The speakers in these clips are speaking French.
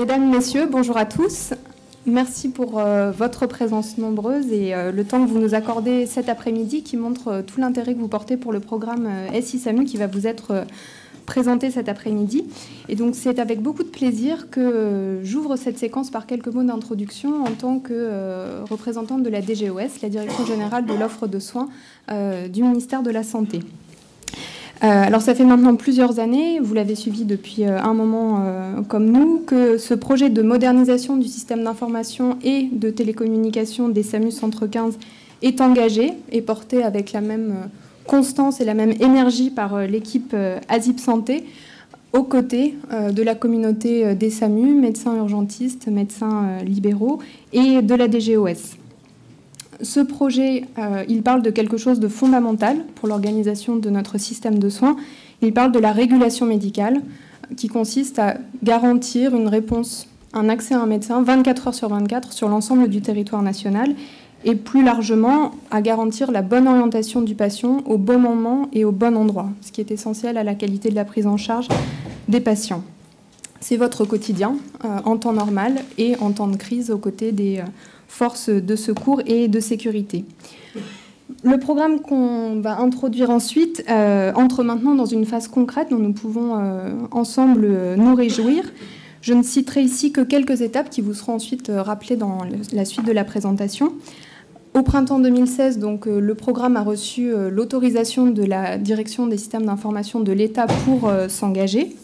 Mesdames, Messieurs, bonjour à tous. Merci pour votre présence nombreuse et le temps que vous nous accordez cet après-midi qui montre tout l'intérêt que vous portez pour le programme SI-SAMU qui va vous être présenté cet après-midi. Et donc c'est avec beaucoup de plaisir que j'ouvre cette séquence par quelques mots d'introduction en tant que représentante de la DGOS, la Direction Générale de l'Offre de Soins du ministère de la Santé. Alors ça fait maintenant plusieurs années, vous l'avez suivi depuis un moment comme nous, que ce projet de modernisation du système d'information et de télécommunication des SAMU Centre 15 est engagé et porté avec la même constance et la même énergie par l'équipe ASIP Santé aux côtés de la communauté des SAMU, médecins urgentistes, médecins libéraux et de la DGOS. Ce projet, il parle de quelque chose de fondamental pour l'organisation de notre système de soins. Il parle de la régulation médicale qui consiste à garantir une réponse, un accès à un médecin 24 heures sur 24 sur l'ensemble du territoire national et plus largement à garantir la bonne orientation du patient au bon moment et au bon endroit, ce qui est essentiel à la qualité de la prise en charge des patients. C'est votre quotidien en temps normal et en temps de crise aux côtés des forces de secours et de sécurité. Le programme qu'on va introduire ensuite entre maintenant dans une phase concrète dont nous pouvons ensemble nous réjouir. Je ne citerai ici que quelques étapes qui vous seront ensuite rappelées dans la suite de la présentation. Au printemps 2016, donc, le programme a reçu l'autorisation de la Direction des systèmes d'information de l'État pour s'engager.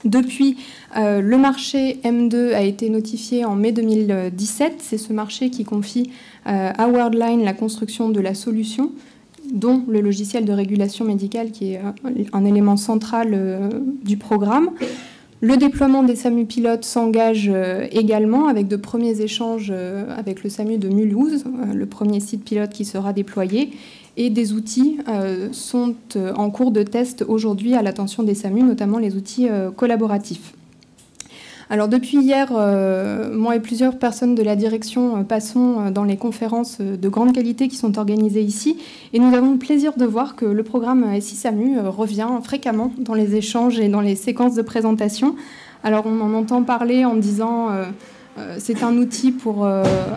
Depuis, le marché M2 a été notifié en mai 2017. C'est ce marché qui confie à Worldline la construction de la solution, dont le logiciel de régulation médicale qui est un élément central du programme. Le déploiement des SAMU pilotes s'engage également avec de premiers échanges avec le SAMU de Mulhouse, le premier site pilote qui sera déployé. Et des outils sont en cours de test aujourd'hui à l'attention des SAMU, notamment les outils collaboratifs. Alors depuis hier, moi et plusieurs personnes de la direction passons dans les conférences de grande qualité qui sont organisées ici et nous avons le plaisir de voir que le programme SI-SAMU revient fréquemment dans les échanges et dans les séquences de présentation. Alors on en entend parler en disant c'est un outil pour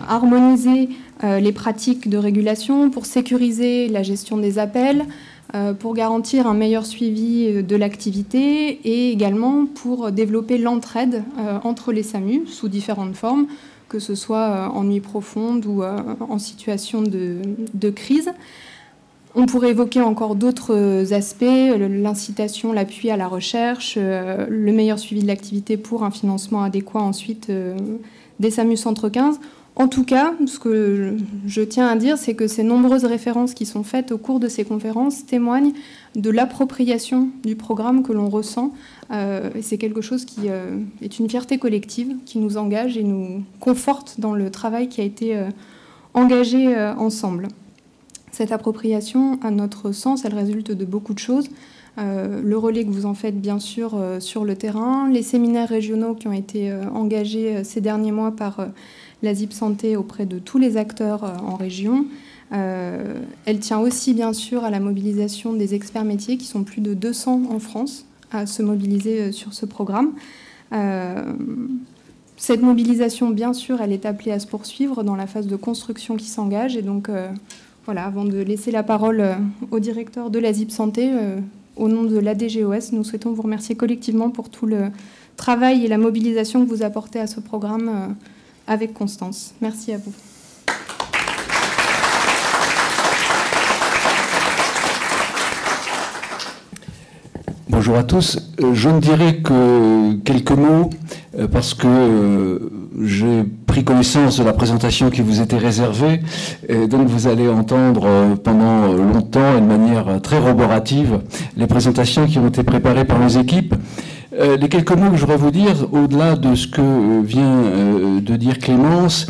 harmoniser les pratiques de régulation, pour sécuriser la gestion des appels, pour garantir un meilleur suivi de l'activité et également pour développer l'entraide entre les SAMU sous différentes formes, que ce soit en nuit profonde ou en situation de crise. On pourrait évoquer encore d'autres aspects, l'incitation, l'appui à la recherche, le meilleur suivi de l'activité pour un financement adéquat ensuite des SAMU Centre 15. En tout cas, ce que je tiens à dire, c'est que ces nombreuses références qui sont faites au cours de ces conférences témoignent de l'appropriation du programme que l'on ressent. Et c'est quelque chose qui est une fierté collective qui nous engage et nous conforte dans le travail qui a été engagé ensemble. Cette appropriation, à notre sens, elle résulte de beaucoup de choses. Le relais que vous en faites, bien sûr, sur le terrain, les séminaires régionaux qui ont été engagés ces derniers mois par l'ASIP Santé auprès de tous les acteurs en région. Elle tient aussi, bien sûr, à la mobilisation des experts métiers, qui sont plus de 200 en France, à se mobiliser sur ce programme. Cette mobilisation, bien sûr, elle est appelée à se poursuivre dans la phase de construction qui s'engage. Et donc, voilà, avant de laisser la parole au directeur de l'ASIP Santé, au nom de la DGOS, nous souhaitons vous remercier collectivement pour tout le travail et la mobilisation que vous apportez à ce programme avec constance. Merci à vous. Bonjour à tous. Je ne dirai que quelques mots parce que j'ai pris connaissance de la présentation qui vous était réservée et donc vous allez entendre pendant longtemps et de manière très roborative les présentations qui ont été préparées par nos équipes. Les quelques mots que je voudrais vous dire, au-delà de ce que vient de dire Clémence,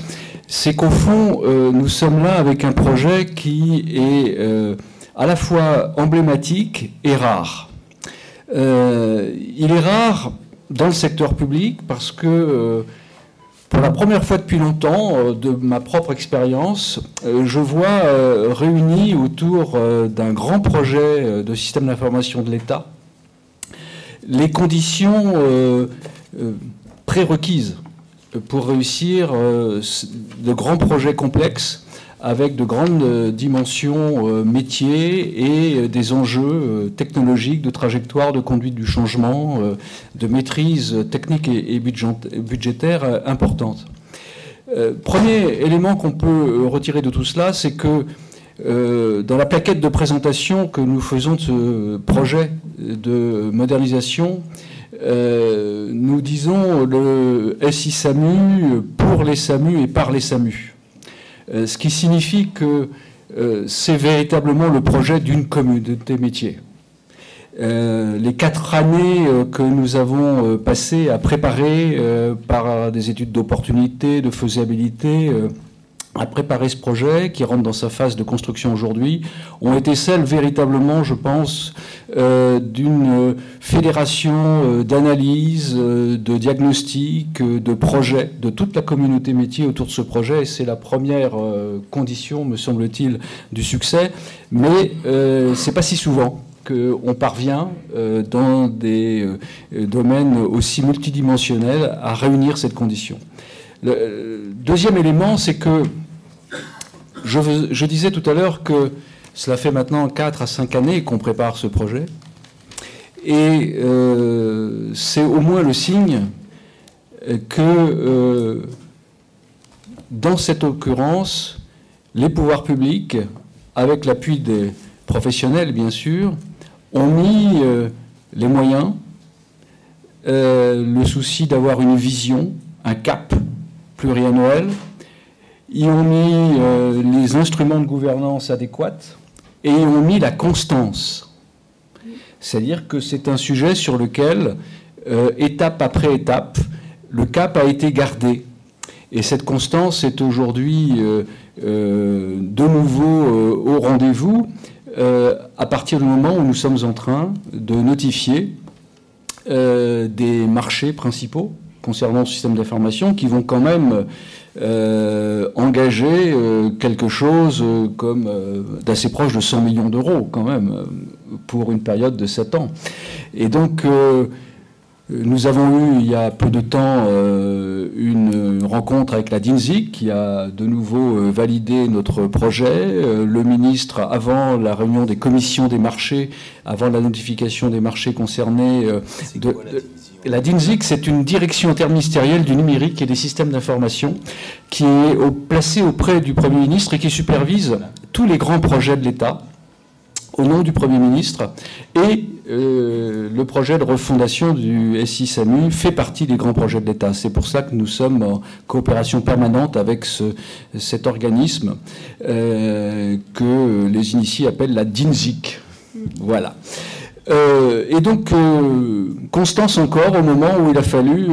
c'est qu'au fond, nous sommes là avec un projet qui est à la fois emblématique et rare. Il est rare dans le secteur public parce que pour la première fois depuis longtemps, de ma propre expérience, je vois réunis autour d'un grand projet de système d'information de l'État les conditions prérequise pour réussir de grands projets complexes avec de grandes dimensions métiers et des enjeux technologiques, de trajectoire, de conduite du changement, de maîtrise technique et budgétaire importante. Premier élément qu'on peut retirer de tout cela, c'est que dans la plaquette de présentation que nous faisons de ce projet de modernisation, nous disons le SI SAMU pour les SAMU et par les SAMU. Ce qui signifie que c'est véritablement le projet d'une communauté métier. Les 4 années que nous avons passées à préparer par des études d'opportunité, de faisabilité, à préparer ce projet qui rentre dans sa phase de construction aujourd'hui, ont été celles véritablement, je pense, d'une fédération d'analyse, de diagnostic, de projet, de toute la communauté métier autour de ce projet. Et c'est la première condition, me semble-t-il, du succès. Mais c'est pas si souvent qu'on parvient dans des domaines aussi multidimensionnels à réunir cette condition. Le deuxième élément, c'est que je disais tout à l'heure que cela fait maintenant 4 à 5 années qu'on prépare ce projet. Et c'est au moins le signe que, dans cette occurrence, les pouvoirs publics, avec l'appui des professionnels, bien sûr, ont mis les moyens, le souci d'avoir une vision, un cap pluriannuel. Ils ont mis les instruments de gouvernance adéquats et ils ont mis la constance. C'est-à-dire que c'est un sujet sur lequel, étape après étape, le cap a été gardé. Et cette constance est aujourd'hui de nouveau au rendez-vous à partir du moment où nous sommes en train de notifier des marchés principaux concernant le système d'information qui vont quand même engager quelque chose comme d'assez proche de 100 millions d'euros quand même pour une période de 7 ans. Et donc nous avons eu il y a peu de temps une rencontre avec la DINSIC qui a de nouveau validé notre projet. Le ministre, avant la réunion des commissions des marchés, avant la notification des marchés concernés, la DINSIC, c'est une direction interministérielle du numérique et des systèmes d'information qui est placée auprès du Premier ministre et qui supervise tous les grands projets de l'État au nom du Premier ministre. Et le projet de refondation du SI SAMU fait partie des grands projets de l'État. C'est pour ça que nous sommes en coopération permanente avec cet organisme que les initiés appellent la DINSIC. Voilà. Et donc, constance encore au moment où il a fallu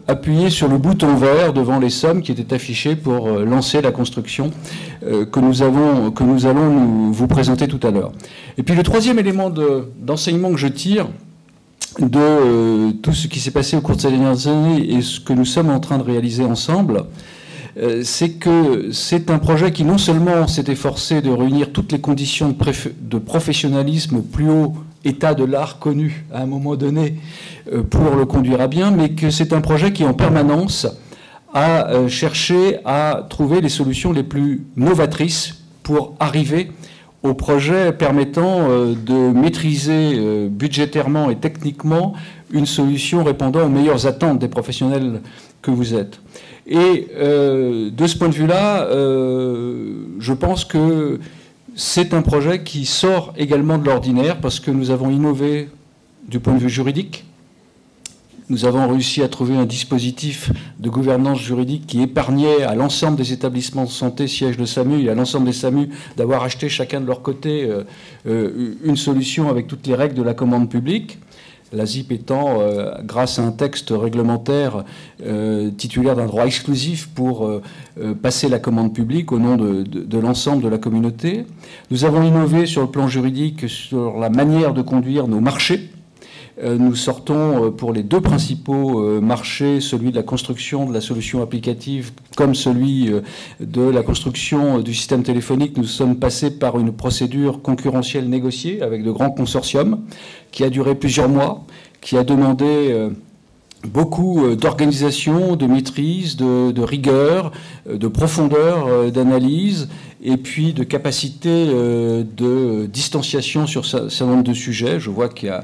appuyer sur le bouton vert devant les sommes qui étaient affichées pour lancer la construction que nous allons vous présenter tout à l'heure. Et puis le troisième élément d'enseignement que je tire de tout ce qui s'est passé au cours de ces dernières années et ce que nous sommes en train de réaliser ensemble, c'est que c'est un projet qui non seulement s'est efforcé de réunir toutes les conditions de professionnalisme au plus haut état de l'art connu à un moment donné pour le conduire à bien, mais que c'est un projet qui en permanence a cherché à trouver les solutions les plus novatrices pour arriver au projet permettant de maîtriser budgétairement et techniquement une solution répondant aux meilleures attentes des professionnels que vous êtes. Et de ce point de vue-là, je pense que c'est un projet qui sort également de l'ordinaire parce que nous avons innové du point de vue juridique. Nous avons réussi à trouver un dispositif de gouvernance juridique qui épargnait à l'ensemble des établissements de santé, siège de SAMU, et à l'ensemble des SAMU d'avoir acheté chacun de leur côté une solution avec toutes les règles de la commande publique. La ZIP étant, grâce à un texte réglementaire, titulaire d'un droit exclusif pour passer la commande publique au nom de l'ensemble de la communauté. Nous avons innové sur le plan juridique, sur la manière de conduire nos marchés. Nous sortons pour les 2 principaux marchés, celui de la construction de la solution applicative comme celui de la construction du système téléphonique. Nous sommes passés par une procédure concurrentielle négociée avec de grands consortiums qui a duré plusieurs mois, qui a demandé beaucoup d'organisation, de maîtrise, de rigueur, de profondeur d'analyse, et puis de capacité de distanciation sur un certain nombre de sujets. Je vois qu'il y a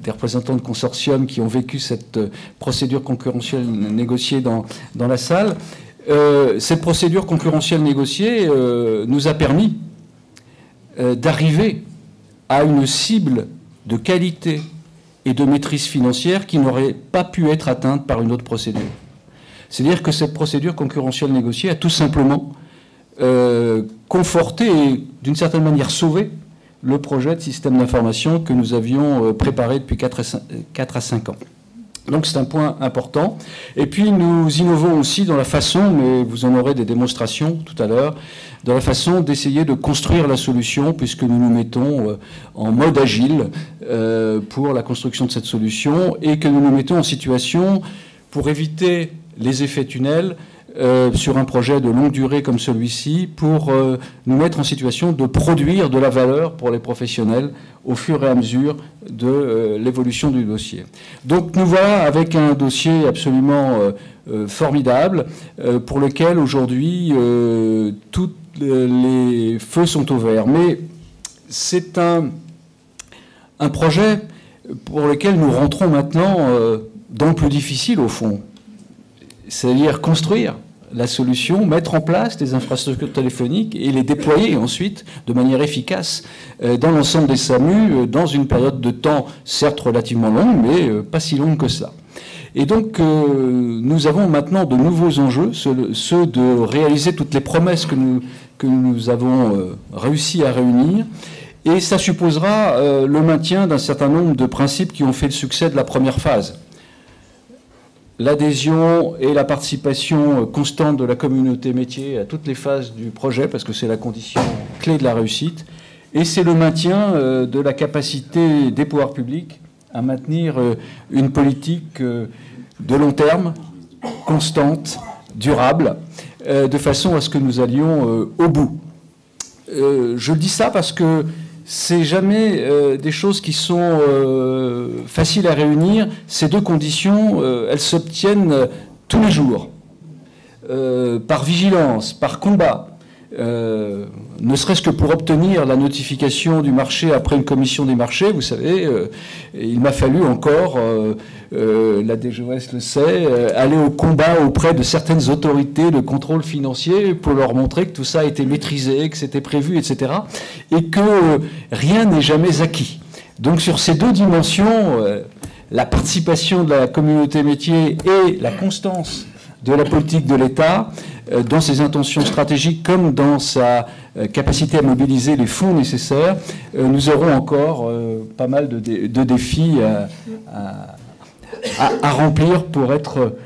des représentants de consortiums qui ont vécu cette procédure concurrentielle négociée dans la salle. Cette procédure concurrentielle négociée nous a permis d'arriver à une cible de qualité et de maîtrise financière qui n'aurait pas pu être atteinte par une autre procédure. C'est-à-dire que cette procédure concurrentielle négociée a tout simplement conforté et d'une certaine manière sauvé le projet de système d'information que nous avions préparé depuis 4 à 5 ans. Donc c'est un point important. Et puis nous innovons aussi dans la façon, mais vous en aurez des démonstrations tout à l'heure, dans la façon d'essayer de construire la solution, puisque nous nous mettons en mode agile pour la construction de cette solution, et que nous nous mettons en situation pour éviter les effets tunnels sur un projet de longue durée comme celui-ci, pour nous mettre en situation de produire de la valeur pour les professionnels au fur et à mesure de l'évolution du dossier. Donc nous voilà avec un dossier absolument formidable pour lequel aujourd'hui tous les feux sont au vert. Mais c'est un projet pour lequel nous rentrons maintenant dans le plus difficile au fond, c'est-à-dire construire la solution, mettre en place des infrastructures téléphoniques et les déployer ensuite de manière efficace dans l'ensemble des SAMU dans une période de temps certes relativement longue, mais pas si longue que ça. Et donc nous avons maintenant de nouveaux enjeux, ceux de réaliser toutes les promesses que nous avons réussi à réunir. Et ça supposera le maintien d'un certain nombre de principes qui ont fait le succès de la première phase. L'adhésion et la participation constante de la communauté métier à toutes les phases du projet, parce que c'est la condition clé de la réussite. Et c'est le maintien de la capacité des pouvoirs publics à maintenir une politique de long terme, constante, durable, de façon à ce que nous allions au bout. Je dis ça parce que c'est jamais des choses qui sont faciles à réunir. Ces deux conditions, elles s'obtiennent tous les jours, par vigilance, par combat, ne serait-ce que pour obtenir la notification du marché après une commission des marchés. Vous savez, il m'a fallu encore, la DGOS le sait, aller au combat auprès de certaines autorités de contrôle financier pour leur montrer que tout ça a été maîtrisé, que c'était prévu, etc. Et que rien n'est jamais acquis. Donc sur ces deux dimensions, la participation de la communauté métier et la constance de la politique de l'État, dans ses intentions stratégiques comme dans sa capacité à mobiliser les fonds nécessaires, nous aurons encore pas mal de défis à remplir pour être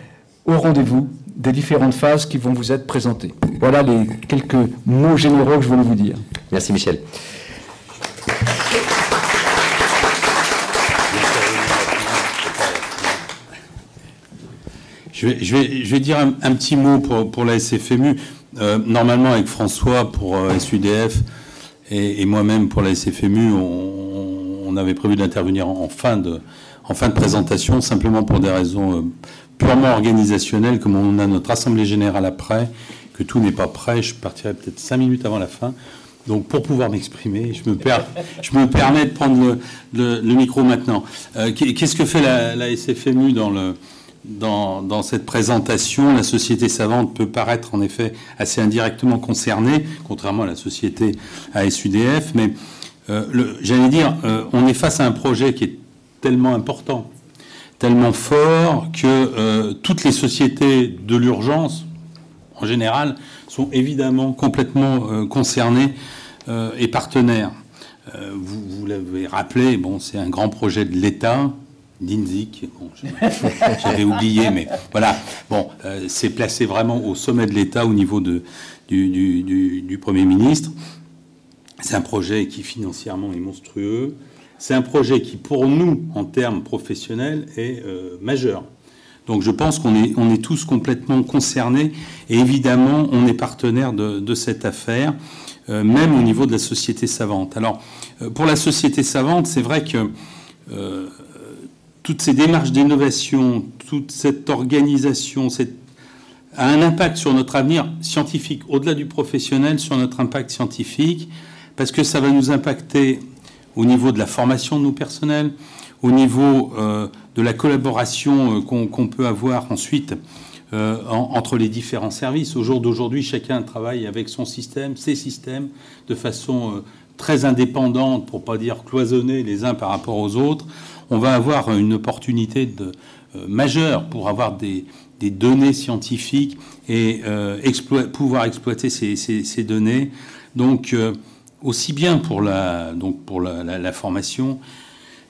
au rendez-vous des différentes phases qui vont vous être présentées. Voilà les quelques mots généraux que je voulais vous dire. Merci Michel. Je vais dire un petit mot pour la SFMU. Normalement, avec François pour SUDF et moi-même pour la SFMU, on avait prévu d'intervenir en fin de présentation, simplement pour des raisons purement organisationnelles, comme on a notre assemblée générale après, que tout n'est pas prêt. Je partirai peut-être 5 minutes avant la fin. Donc, pour pouvoir m'exprimer, je me permets de prendre le micro maintenant. Qu'est-ce que fait la SFMU dans cette présentation? La société savante peut paraître en effet assez indirectement concernée, contrairement à la société ASUDF, mais j'allais dire, on est face à un projet qui est tellement important, tellement fort, que toutes les sociétés de l'urgence, en général, sont évidemment complètement concernées et partenaires. Vous l'avez rappelé, bon, c'est un grand projet de l'État, d'INSIC, bon, j'avais oublié, mais voilà. Bon, c'est placé vraiment au sommet de l'État au niveau du Premier ministre. C'est un projet qui financièrement est monstrueux. C'est un projet qui, pour nous, en termes professionnels, est majeur. Donc je pense qu'on est tous complètement concernés. Et évidemment, on est partenaire de cette affaire, même au niveau de la société savante. Alors, pour la société savante, c'est vrai que toutes ces démarches d'innovation, toute cette organisation, a un impact sur notre avenir scientifique, au-delà du professionnel, sur notre impact scientifique, parce que ça va nous impacter au niveau de la formation de nos personnels, au niveau de la collaboration qu'on peut avoir ensuite entre les différents services. Au jour d'aujourd'hui, chacun travaille avec son système, ses systèmes, de façon très indépendante, pour ne pas dire cloisonnée les uns par rapport aux autres. On va avoir une opportunité majeure pour avoir des données scientifiques et pouvoir exploiter ces données. Donc, aussi bien pour la formation,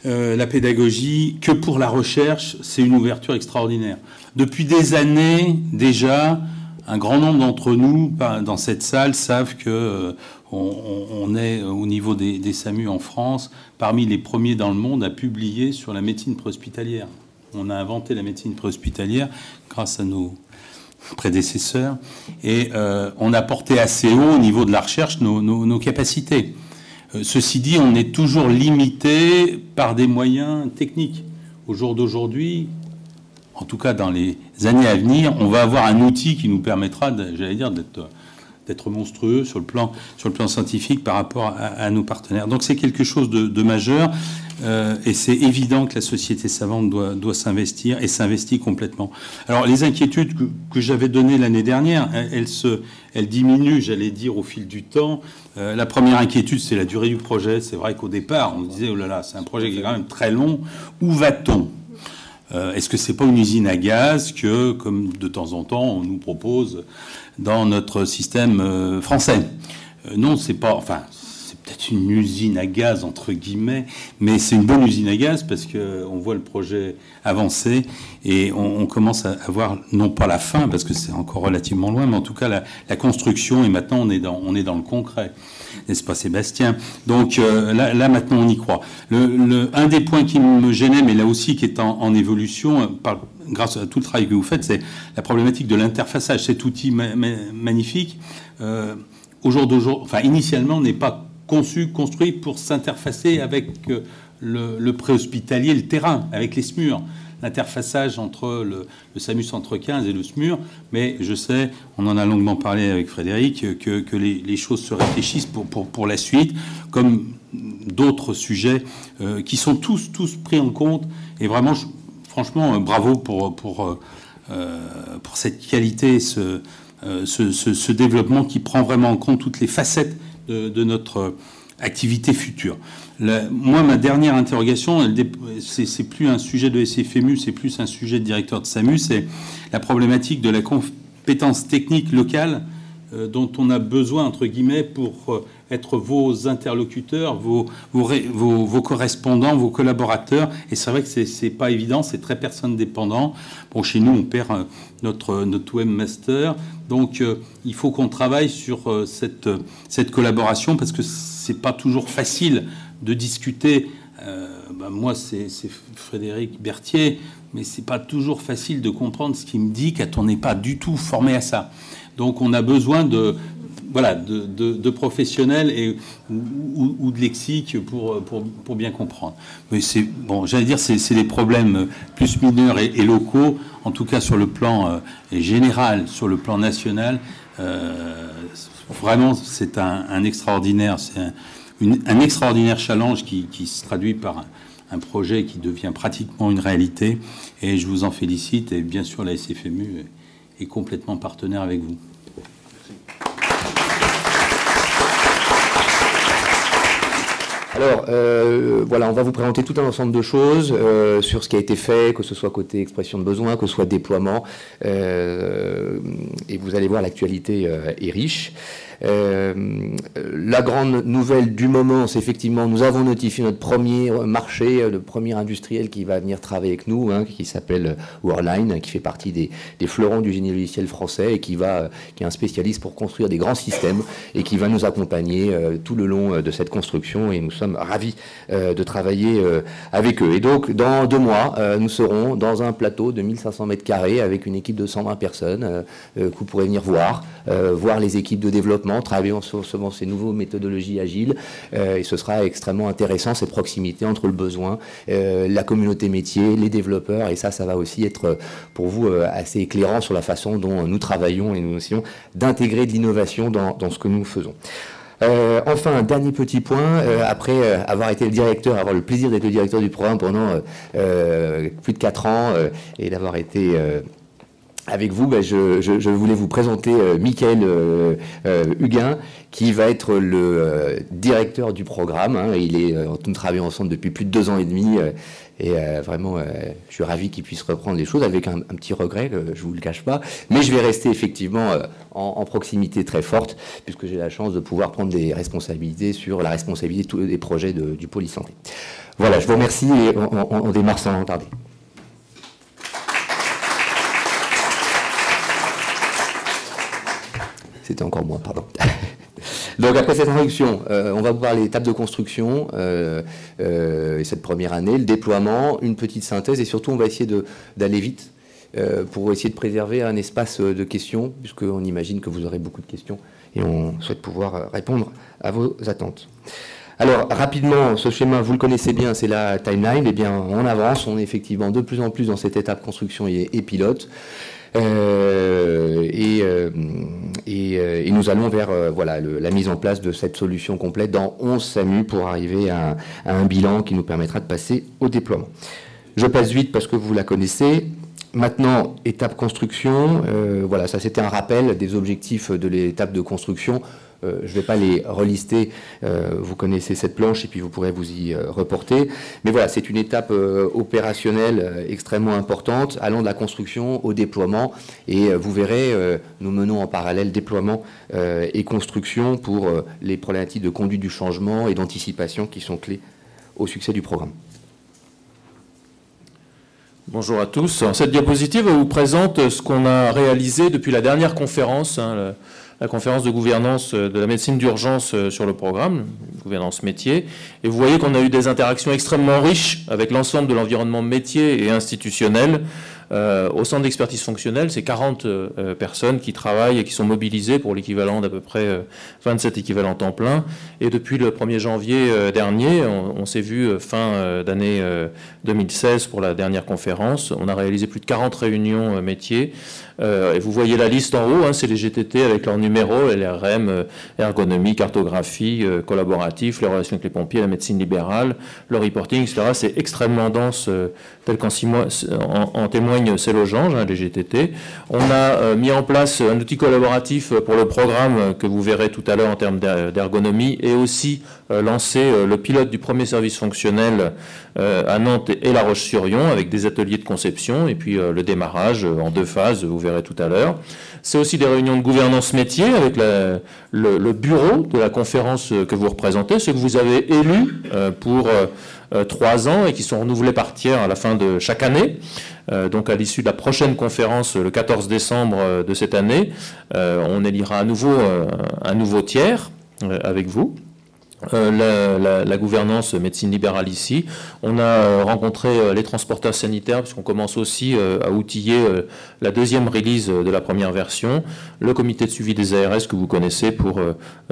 la pédagogie, que pour la recherche, c'est une ouverture extraordinaire. Depuis des années, déjà, un grand nombre d'entre nous, dans cette salle, savent que on est, au niveau des SAMU en France, parmi les premiers dans le monde à publier sur la médecine préhospitalière. On a inventé la médecine préhospitalière grâce à nos prédécesseurs, et on a porté assez haut au niveau de la recherche nos capacités. Ceci dit, on est toujours limité par des moyens techniques. Au jour d'aujourd'hui, en tout cas dans les années à venir, on va avoir un outil qui nous permettra, j'allais dire, d'être monstrueux sur le plan scientifique par rapport à nos partenaires. Donc c'est quelque chose de majeur, et c'est évident que la société savante doit s'investir, et s'investit complètement. Alors les inquiétudes que j'avais données l'année dernière, elles diminuent, j'allais dire, au fil du temps. La première inquiétude, c'est la durée du projet. C'est vrai qu'au départ, on disait, oh là là, c'est un projet qui est quand même très long. Où va-t-on ? Est-ce que c'est pas une usine à gaz que, comme de temps en temps, on nous propose dans notre système français? Non, c'est pas... Enfin, c'est peut-être une usine à gaz, entre guillemets, mais c'est une bonne usine à gaz parce qu'on voit le projet avancer et on commence à voir, non pas la fin, parce que c'est encore relativement loin, mais en tout cas la construction, et maintenant on est dans le concret. N'est-ce pas, Sébastien? Donc là, maintenant, on y croit. Un des points qui me gênait, mais là aussi qui est en évolution, grâce à tout le travail que vous faites, c'est la problématique de l'interfaçage. Cet outil magnifique, au jour d'aujourd'hui, enfin, initialement, n'est pas construit pour s'interfacer avec le préhospitalier, le terrain, avec les SMUR. L'interfaçage entre le SAMU Centre 15 et le SMUR, mais je sais, on en a longuement parlé avec Frédéric, que les choses se réfléchissent pour la suite, comme d'autres sujets qui sont tous pris en compte. Et vraiment, franchement, bravo pour cette qualité, ce développement qui prend vraiment en compte toutes les facettes de notre activité future. Moi, ma dernière interrogation, c'est plus un sujet de SFMU, c'est plus un sujet de directeur de SAMU, c'est la problématique de la compétence technique locale dont on a besoin, entre guillemets, pour être vos interlocuteurs, vos correspondants, vos collaborateurs. Et c'est vrai que c'est pas évident, c'est très personne dépendant. Bon, chez nous, on perd notre webmaster. Donc, il faut qu'on travaille sur cette collaboration, parce que c'est pas toujours facile de discuter. Moi, c'est Frédéric Berthier, mais c'est pas toujours facile de comprendre ce qu'il me dit quand on n'est pas du tout formé à ça. Donc, on a besoin de professionnels ou de lexique pour bien comprendre. Mais c'est bon, j'allais dire, c'est des problèmes plus mineurs et locaux. En tout cas, sur le plan général, sur le plan national, vraiment, c'est un extraordinaire, un extraordinaire challenge qui se traduit par un projet qui devient pratiquement une réalité. Et je vous en félicite. Et bien sûr, la SFMU est complètement partenaire avec vous. Alors, voilà, on va vous présenter tout un ensemble de choses sur ce qui a été fait, que ce soit côté expression de besoin, que ce soit déploiement. Et vous allez voir, l'actualité est riche. La grande nouvelle du moment, c'est effectivement, nous avons notifié notre premier marché, le premier industriel qui va venir travailler avec nous, qui s'appelle Worldline, qui fait partie des fleurons du génie logiciel français et qui est un spécialiste pour construire des grands systèmes et qui va nous accompagner tout le long de cette construction, et nous sommes ravis de travailler avec eux. Et donc, dans 2 mois, nous serons dans un plateau de 1500 mètres carrés avec une équipe de 120 personnes que vous pourrez venir voir les équipes de développement, développement, travailler sur ces nouvelles méthodologies agiles, et ce sera extrêmement intéressant, cette proximité entre le besoin, la communauté métier, les développeurs, et ça va aussi être pour vous assez éclairant sur la façon dont nous travaillons et nous essayons d'intégrer de l'innovation dans ce que nous faisons. Enfin, un dernier petit point, après avoir été le directeur, avoir le plaisir d'être le directeur du programme pendant plus de 4 ans et d'avoir été avec vous, je voulais vous présenter Michael Huguin, qui va être le directeur du programme. Hein. Nous travaillons ensemble depuis plus de 2 ans et demi. Et vraiment, je suis ravi qu'il puisse reprendre les choses avec un petit regret, je ne vous le cache pas. Mais je vais rester effectivement en proximité très forte, puisque j'ai la chance de pouvoir prendre des responsabilités sur la responsabilité de tous les projets du pôle e-santé. Voilà, je vous remercie et on démarre sans tarder. C'était encore moi, pardon. Donc après cette introduction, on va vous parler d'étapes de construction, et cette première année, le déploiement, une petite synthèse, et surtout on va essayer d'aller vite pour essayer de préserver un espace de questions, puisqu'on imagine que vous aurez beaucoup de questions, et on souhaite pouvoir répondre à vos attentes. Alors rapidement, ce schéma, vous le connaissez bien, c'est la timeline. Eh bien, on avance, on est effectivement de plus en plus dans cette étape construction et pilote. Et nous allons vers la mise en place de cette solution complète dans 11 SAMU pour arriver à un bilan qui nous permettra de passer au déploiement. Je passe vite parce que vous la connaissez. Maintenant, étape construction, voilà, ça c'était un rappel des objectifs de l'étape de construction. Je ne vais pas les relister, vous connaissez cette planche et puis vous pourrez vous y reporter. Mais voilà, c'est une étape opérationnelle extrêmement importante, allant de la construction au déploiement. Et vous verrez, nous menons en parallèle déploiement et construction pour les problématiques de conduite du changement et d'anticipation qui sont clés au succès du programme. Bonjour à tous. Cette diapositive vous présente ce qu'on a réalisé depuis la dernière conférence, la conférence de gouvernance de la médecine d'urgence sur le programme, gouvernance métier. Et vous voyez qu'on a eu des interactions extrêmement riches avec l'ensemble de l'environnement métier et institutionnel. Au centre d'expertise fonctionnelle, c'est 40 personnes qui travaillent et qui sont mobilisées pour l'équivalent d'à peu près 27 équivalents temps plein. Et depuis le 1er janvier dernier, on s'est vu fin d'année 2016 pour la dernière conférence. On a réalisé plus de 40 réunions métiers. Et vous voyez la liste en haut, hein, c'est les GTT avec leurs numéros, LRM, ergonomie, cartographie, collaboratif, les relations avec les pompiers, la médecine libérale, le reporting, etc. C'est extrêmement dense, tel qu'en 6 mois, en témoigne Célogange, hein, les GTT. On a mis en place un outil collaboratif pour le programme que vous verrez tout à l'heure en termes d'ergonomie, et aussi lancé le pilote du premier service fonctionnel à Nantes et La Roche-sur-Yon avec des ateliers de conception et puis le démarrage en 2 phases, vous verrez tout à l'heure. C'est aussi des réunions de gouvernance métier avec le bureau de la conférence que vous représentez, ceux que vous avez élus pour 3 ans et qui sont renouvelés par tiers à la fin de chaque année. Donc à l'issue de la prochaine conférence, le 14 décembre de cette année, on élira à nouveau un nouveau tiers avec vous. La gouvernance médecine libérale ici. On a rencontré les transporteurs sanitaires puisqu'on commence aussi à outiller la deuxième release de la première version, le comité de suivi des ARS que vous connaissez pour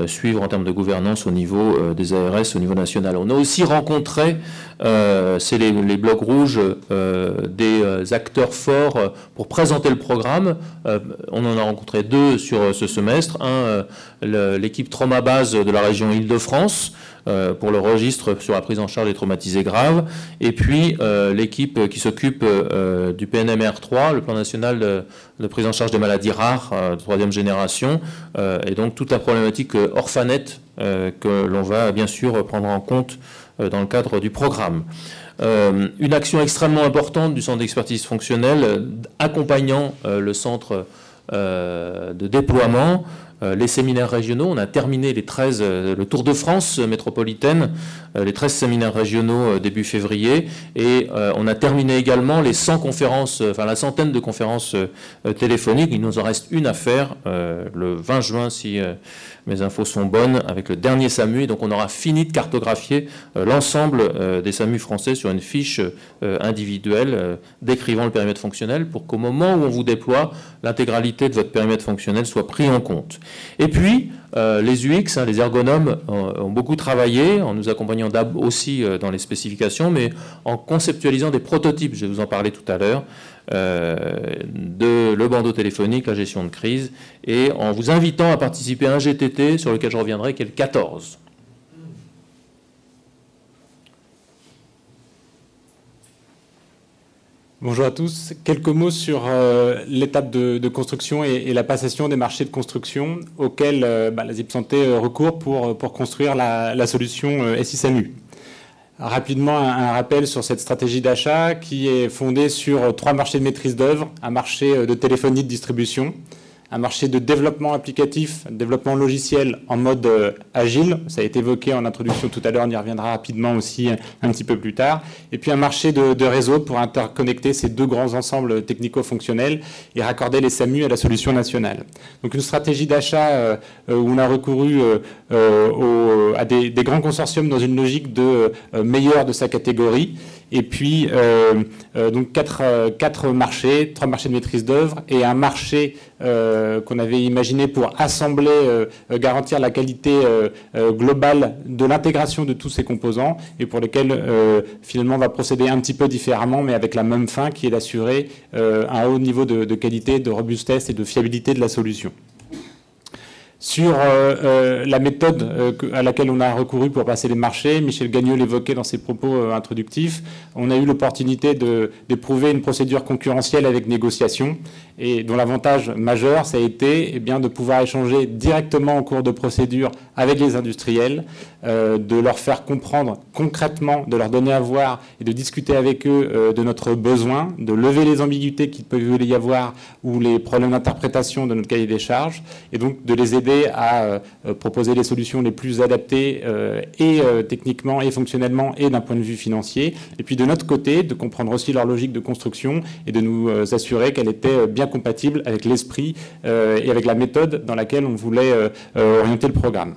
suivre en termes de gouvernance au niveau des ARS au niveau national. On a aussi rencontré, c'est les blocs rouges, des acteurs forts pour présenter le programme. On en a rencontré 2 sur ce semestre. Un, l'équipe trauma base de la région Île-de-France pour le registre sur la prise en charge des traumatisés graves, et puis l'équipe qui s'occupe du PNMR3, le plan national de prise en charge des maladies rares de 3e génération, et donc toute la problématique Orphanet que l'on va bien sûr prendre en compte dans le cadre du programme. Une action extrêmement importante du centre d'expertise fonctionnelle accompagnant le centre de déploiement, les séminaires régionaux. On a terminé le Tour de France métropolitaine, les 13 séminaires régionaux début février, et on a terminé également les 100 conférences, enfin la centaine de conférences téléphoniques. Il nous en reste une à faire le 20 juin si mes infos sont bonnes, avec le dernier SAMU, et donc on aura fini de cartographier l'ensemble des SAMU français sur une fiche individuelle décrivant le périmètre fonctionnel pour qu'au moment où on vous déploie, l'intégralité de votre périmètre fonctionnel soit pris en compte. Et puis, les UX, les ergonomes, ont beaucoup travaillé en nous accompagnant aussi dans les spécifications, mais en conceptualisant des prototypes, je vais vous en parler tout à l'heure, de le bandeau téléphonique, la gestion de crise, et en vous invitant à participer à un GTT sur lequel je reviendrai, qui est le 14. Bonjour à tous. Quelques mots sur l'étape de construction et la passation des marchés de construction auxquels la ZIP Santé recourt pour construire la solution SI-SAMU. Rapidement, un rappel sur cette stratégie d'achat qui est fondée sur 3 marchés de maîtrise d'œuvre, un marché de téléphonie de distribution, un marché de développement applicatif, développement logiciel en mode agile, ça a été évoqué en introduction tout à l'heure, on y reviendra rapidement aussi un petit peu plus tard, et puis un marché de réseau pour interconnecter ces 2 grands ensembles technico-fonctionnels et raccorder les SAMU à la solution nationale. Donc une stratégie d'achat où on a recouru à des grands consortiums dans une logique de meilleur de sa catégorie, et puis donc 4 marchés, 3 marchés de maîtrise d'œuvre et un marché qu'on avait imaginé pour assembler, garantir la qualité globale de l'intégration de tous ces composants et pour lesquels finalement on va procéder un petit peu différemment mais avec la même fin qui est d'assurer un haut niveau de qualité, de robustesse et de fiabilité de la solution. Sur la méthode à laquelle on a recouru pour passer les marchés, Michel Gagnon l'évoquait dans ses propos introductifs, on a eu l'opportunité d'éprouver une procédure concurrentielle avec négociation et dont l'avantage majeur, ça a été de pouvoir échanger directement en cours de procédure avec les industriels, de leur faire comprendre concrètement, de leur donner à voir et de discuter avec eux de notre besoin, de lever les ambiguïtés qu'il peut y avoir ou les problèmes d'interprétation de notre cahier des charges et donc de les aider à proposer les solutions les plus adaptées et techniquement et fonctionnellement et d'un point de vue financier. Et puis de notre côté, de comprendre aussi leur logique de construction et de nous assurer qu'elle était bien compatible avec l'esprit et avec la méthode dans laquelle on voulait orienter le programme.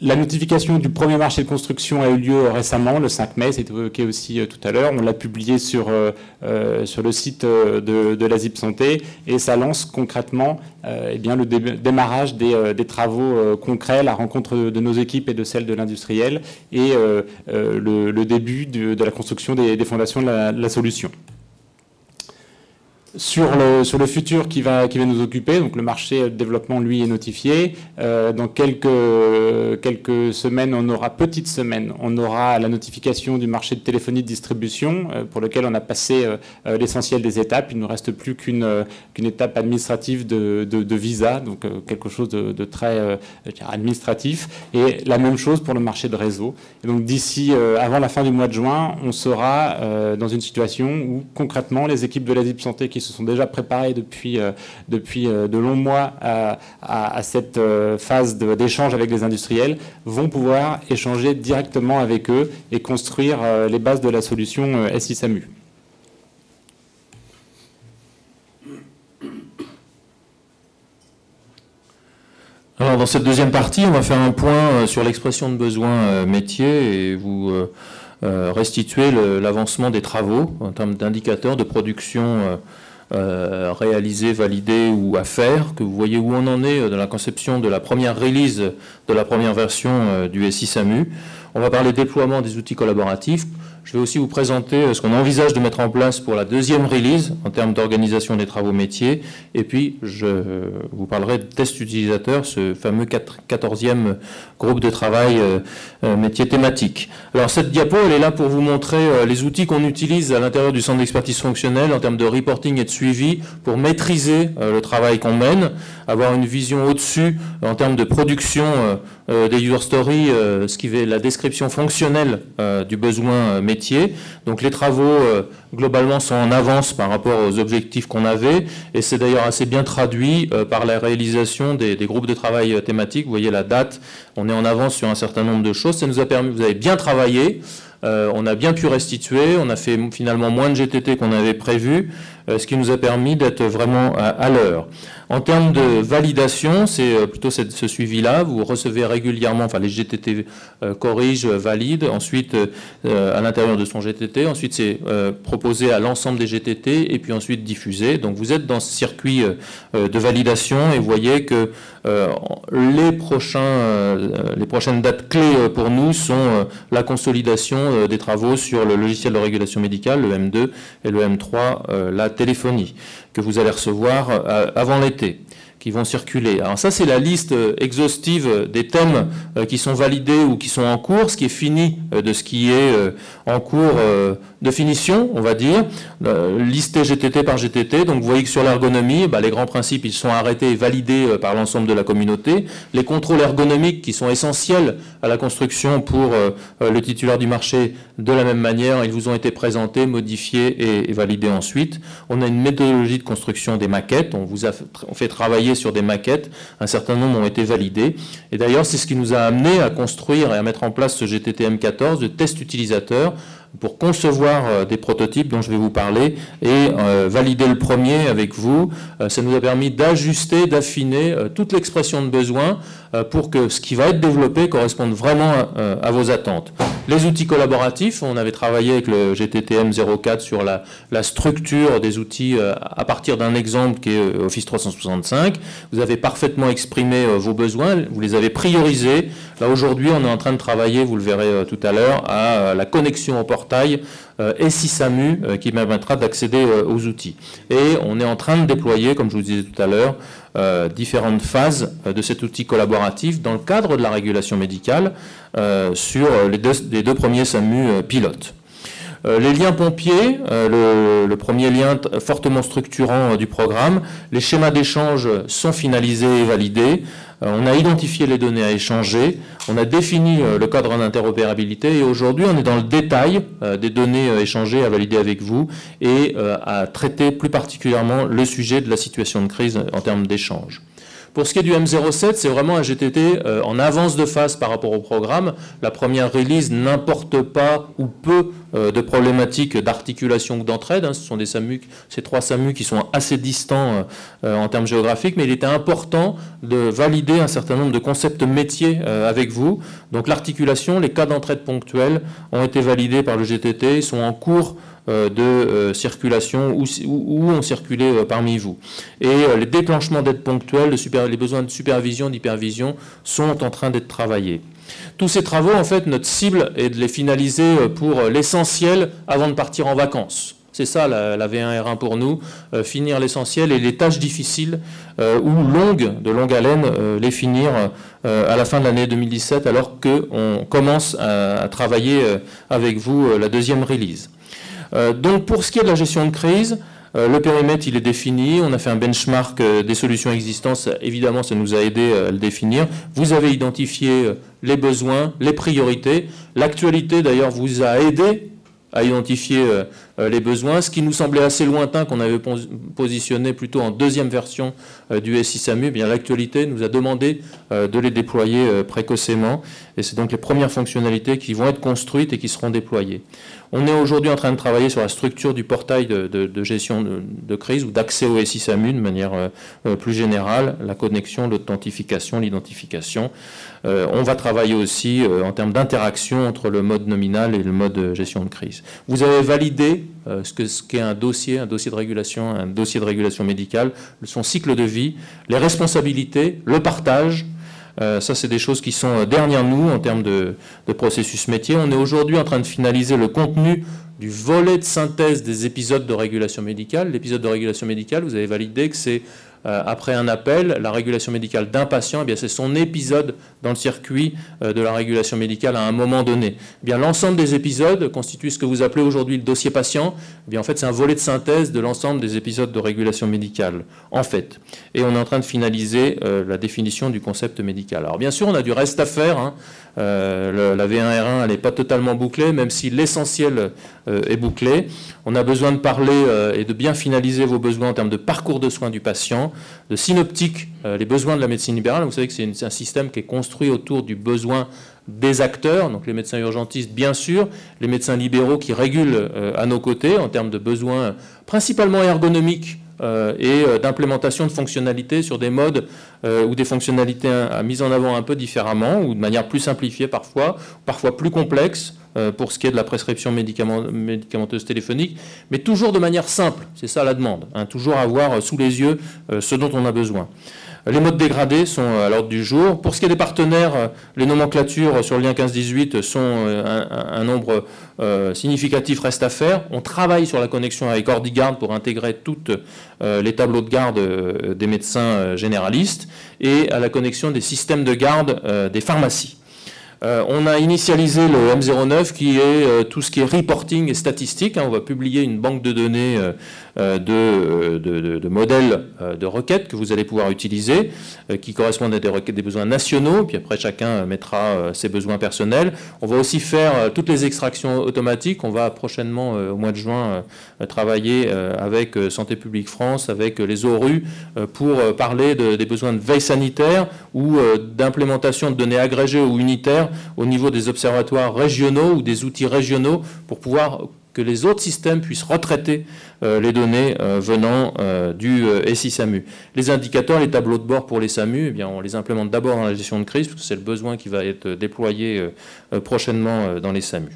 La notification du premier marché de construction a eu lieu récemment, le 5 mai, c'était évoqué aussi tout à l'heure. On l'a publié sur le site de la ZIP Santé et ça lance concrètement le démarrage des travaux concrets, la rencontre de nos équipes et de celles de l'industriel et le début de la construction des fondations de la solution. Sur le futur qui va nous occuper, donc le marché de développement, lui, est notifié. Dans quelques semaines, petites semaines, on aura la notification du marché de téléphonie de distribution pour lequel on a passé l'essentiel des étapes. Il ne nous reste plus qu'une étape administrative de visa, donc quelque chose de très administratif. Et la même chose pour le marché de réseau. Et donc d'ici, avant la fin du mois de juin, on sera dans une situation où concrètement les équipes de la ZIP Santé qui se sont déjà préparés depuis de longs mois à cette phase d'échange avec les industriels, vont pouvoir échanger directement avec eux et construire les bases de la solution SI-SAMU. Alors dans cette deuxième partie, on va faire un point sur l'expression de besoins métiers et vous restituer l'avancement des travaux en termes d'indicateurs de production réalisés, validés ou à faire, que vous voyez où on en est dans la conception de la première release, de la première version du SI-SAMU. On va parler déploiement des outils collaboratifs. Je vais aussi vous présenter ce qu'on envisage de mettre en place pour la deuxième release en termes d'organisation des travaux métiers. Et puis, je vous parlerai de test utilisateur, ce fameux 14e groupe de travail métier thématique. Alors, cette diapo, elle est là pour vous montrer les outils qu'on utilise à l'intérieur du centre d'expertise fonctionnelle en termes de reporting et de suivi pour maîtriser le travail qu'on mène, avoir une vision au-dessus en termes de production des user stories, ce qui est la description fonctionnelle du besoin métier. Donc les travaux globalement sont en avance par rapport aux objectifs qu'on avait et c'est d'ailleurs assez bien traduit par la réalisation des groupes de travail thématiques. Vous voyez la date, on est en avance sur un certain nombre de choses. Ça nous a permis, vous avez bien travaillé, on a bien pu restituer, on a fait finalement moins de GTT qu'on avait prévu. ce qui nous a permis d'être vraiment à l'heure. En termes de validation, c'est plutôt ce suivi-là. Vous recevez régulièrement, enfin les GTT corrigent, valident, ensuite à l'intérieur de son GTT, ensuite c'est proposé à l'ensemble des GTT et puis ensuite diffusé. Donc vous êtes dans ce circuit de validation et vous voyez que les prochaines dates clés pour nous sont la consolidation des travaux sur le logiciel de régulation médicale, le M2 et le M3, la téléphonie, que vous allez recevoir avant l'été, qui vont circuler. Alors ça, c'est la liste exhaustive des thèmes qui sont validés ou qui sont en cours, ce qui est fini de ce qui est en cours de finition, on va dire, listé GTT par GTT. Donc vous voyez que sur l'ergonomie, les grands principes, ils sont arrêtés et validés par l'ensemble de la communauté. Les contrôles ergonomiques qui sont essentiels à la construction pour le titulaire du marché, de la même manière, ils vous ont été présentés, modifiés et validés ensuite. On a une méthodologie de construction des maquettes. On vous a fait travailler sur des maquettes. Un certain nombre ont été validés. Et d'ailleurs, c'est ce qui nous a amené à construire et à mettre en place ce GTT M14 de test utilisateur pour concevoir des prototypes dont je vais vous parler et valider le premier avec vous. Ça nous a permis d'ajuster, d'affiner toute l'expression de besoin pour que ce qui va être développé corresponde vraiment à vos attentes. Les outils collaboratifs, on avait travaillé avec le GTTM 04 sur la structure des outils à partir d'un exemple qui est Office 365. Vous avez parfaitement exprimé vos besoins, vous les avez priorisés. Là aujourd'hui, on est en train de travailler, vous le verrez tout à l'heure, à la connexion au portail SI-SAMU qui permettra d'accéder aux outils. Et on est en train de déployer, comme je vous disais tout à l'heure, différentes phases de cet outil collaboratif dans le cadre de la régulation médicale sur les deux premiers SAMU pilotes. Les liens pompiers, le premier lien fortement structurant du programme, les schémas d'échange sont finalisés et validés. On a identifié les données à échanger, on a défini le cadre d'interopérabilité et aujourd'hui on est dans le détail des données échangées à valider avec vous et à traiter plus particulièrement le sujet de la situation de crise en termes d'échange. Pour ce qui est du M07, c'est vraiment un GTT en avance de phase par rapport au programme. La première release n'importe pas ou peu de problématiques d'articulation ou d'entraide. Ce sont ces trois SAMU qui sont assez distants en termes géographiques, mais il était important de valider un certain nombre de concepts métiers avec vous. Donc l'articulation, les cas d'entraide ponctuels ont été validés par le GTT, ils sont en cours de circulation ou ont circulé parmi vous. Et les déclenchements d'aide ponctuelle, les besoins de supervision, d'hypervision sont en train d'être travaillés. Tous ces travaux, en fait, notre cible est de les finaliser pour l'essentiel avant de partir en vacances. C'est ça la V1R1 pour nous, finir l'essentiel et les tâches difficiles ou de longue haleine, les finir à la fin de l'année 2017 alors qu'on commence à travailler avec vous la deuxième release. Donc pour ce qui est de la gestion de crise, le périmètre il est défini, on a fait un benchmark des solutions existantes, évidemment ça nous a aidé à le définir. Vous avez identifié les besoins, les priorités, l'actualité d'ailleurs vous a aidé à identifier les besoins, ce qui nous semblait assez lointain, qu'on avait positionné plutôt en deuxième version du SI-SAMU, eh bien l'actualité nous a demandé de les déployer précocement, et c'est donc les premières fonctionnalités qui vont être construites et qui seront déployées. On est aujourd'hui en train de travailler sur la structure du portail de gestion de crise ou d'accès au SI-SAMU de manière plus générale, la connexion, l'authentification, l'identification. On va travailler aussi en termes d'interaction entre le mode nominal et le mode gestion de crise. Vous avez validé ce qu'est un dossier de régulation médicale, son cycle de vie, les responsabilités, le partage. Ça, c'est des choses qui sont derrière nous en termes de processus métier. On est aujourd'hui en train de finaliser le contenu du volet de synthèse des épisodes de régulation médicale. L'épisode de régulation médicale, vous avez validé que c'est après un appel, la régulation médicale d'un patient, eh bien c'est son épisode dans le circuit de la régulation médicale à un moment donné. Eh bien l'ensemble des épisodes constitue ce que vous appelez aujourd'hui le dossier patient. Eh bien en fait, c'est un volet de synthèse de l'ensemble des épisodes de régulation médicale, en fait. Et on est en train de finaliser la définition du concept médical. Alors bien sûr, on a du reste à faire, hein. La V1R1, elle n'est pas totalement bouclée, même si l'essentiel est bouclé. On a besoin de parler et de bien finaliser vos besoins en termes de parcours de soins du patient. également de synoptique les besoins de la médecine libérale. Vous savez que c'est un système qui est construit autour du besoin des acteurs, donc les médecins urgentistes bien sûr, les médecins libéraux qui régulent à nos côtés en termes de besoins principalement ergonomiques et d'implémentation de fonctionnalités sur des modes ou des fonctionnalités mises en avant un peu différemment ou de manière plus simplifiée parfois plus complexe pour ce qui est de la prescription médicamenteuse téléphonique, mais toujours de manière simple, c'est ça la demande, hein, toujours avoir sous les yeux ce dont on a besoin. Les modes dégradés sont à l'ordre du jour. Pour ce qui est des partenaires, les nomenclatures sur le lien 15-18 sont un nombre significatif reste à faire. On travaille sur la connexion avec Ordigard pour intégrer tous les tableaux de garde des médecins généralistes et à la connexion des systèmes de garde des pharmacies. On a initialisé le M09 qui est tout ce qui est reporting et statistique. On va publier une banque de données de modèles de requêtes que vous allez pouvoir utiliser, qui correspondent à des requêtes des besoins nationaux, puis après chacun mettra ses besoins personnels. On va aussi faire toutes les extractions automatiques. On va prochainement, au mois de juin, travailler avec Santé publique France, avec les ORU, pour parler des besoins de veille sanitaire ou d'implémentation de données agrégées ou unitaires au niveau des observatoires régionaux ou des outils régionaux pour pouvoir que les autres systèmes puissent retraiter les données venant du SI-SAMU. Les indicateurs, les tableaux de bord pour les SAMU, eh bien, on les implémente d'abord dans la gestion de crise, parce que c'est le besoin qui va être déployé prochainement dans les SAMU.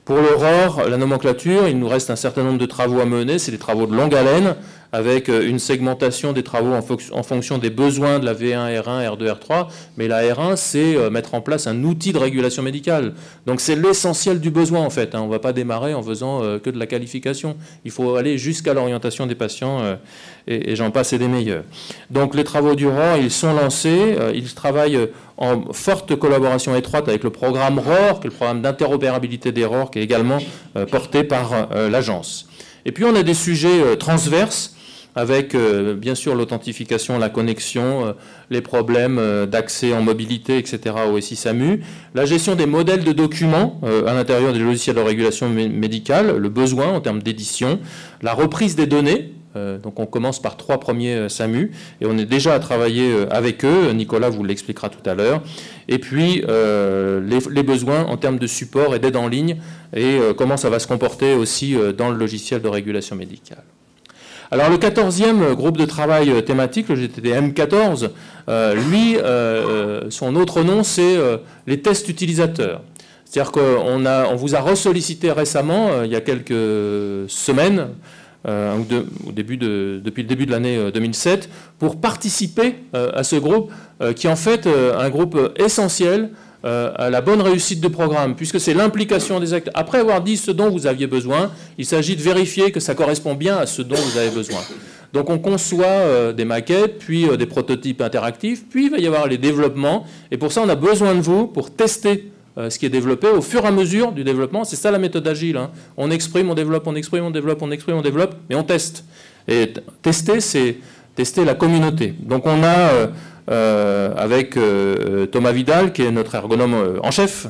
Pour l'Aurore, la nomenclature, il nous reste un certain nombre de travaux à mener, c'est des travaux de longue haleine, avec une segmentation des travaux en fonction des besoins de la V1, R1, R2, R3. Mais la R1, c'est mettre en place un outil de régulation médicale. Donc c'est l'essentiel du besoin, en fait. On ne va pas démarrer en faisant que de la qualification. Il faut aller jusqu'à l'orientation des patients, et j'en passe et des meilleurs. Donc les travaux du ROR, ils sont lancés. Ils travaillent en forte collaboration étroite avec le programme ROR, qui est le programme d'interopérabilité des ROR, qui est également porté par l'agence. Et puis on a des sujets transverses, avec bien sûr l'authentification, la connexion, les problèmes d'accès en mobilité, etc. au SI-SAMU, la gestion des modèles de documents à l'intérieur des logiciels de régulation médicale, le besoin en termes d'édition, la reprise des données. Donc on commence par 3 premiers SAMU et on est déjà à travailler avec eux, Nicolas vous l'expliquera tout à l'heure, et puis les besoins en termes de support et d'aide en ligne et comment ça va se comporter aussi dans le logiciel de régulation médicale. Alors le 14e groupe de travail thématique, le GTD M14, lui, son autre nom, c'est les tests utilisateurs. C'est-à-dire qu'on vous a ressollicité récemment, il y a quelques semaines, depuis le début de l'année 2007, pour participer à ce groupe, qui est en fait un groupe essentiel à la bonne réussite de programme, puisque c'est l'implication des acteurs. Après avoir dit ce dont vous aviez besoin, il s'agit de vérifier que ça correspond bien à ce dont vous avez besoin. Donc on conçoit des maquettes, puis des prototypes interactifs, puis il va y avoir les développements, et pour ça on a besoin de vous pour tester ce qui est développé au fur et à mesure du développement. C'est ça la méthode agile. On exprime, on développe, on exprime, on développe, on exprime, on développe, mais on teste. Et tester, c'est tester la communauté. Donc on a avec Thomas Vidal, qui est notre ergonome en chef,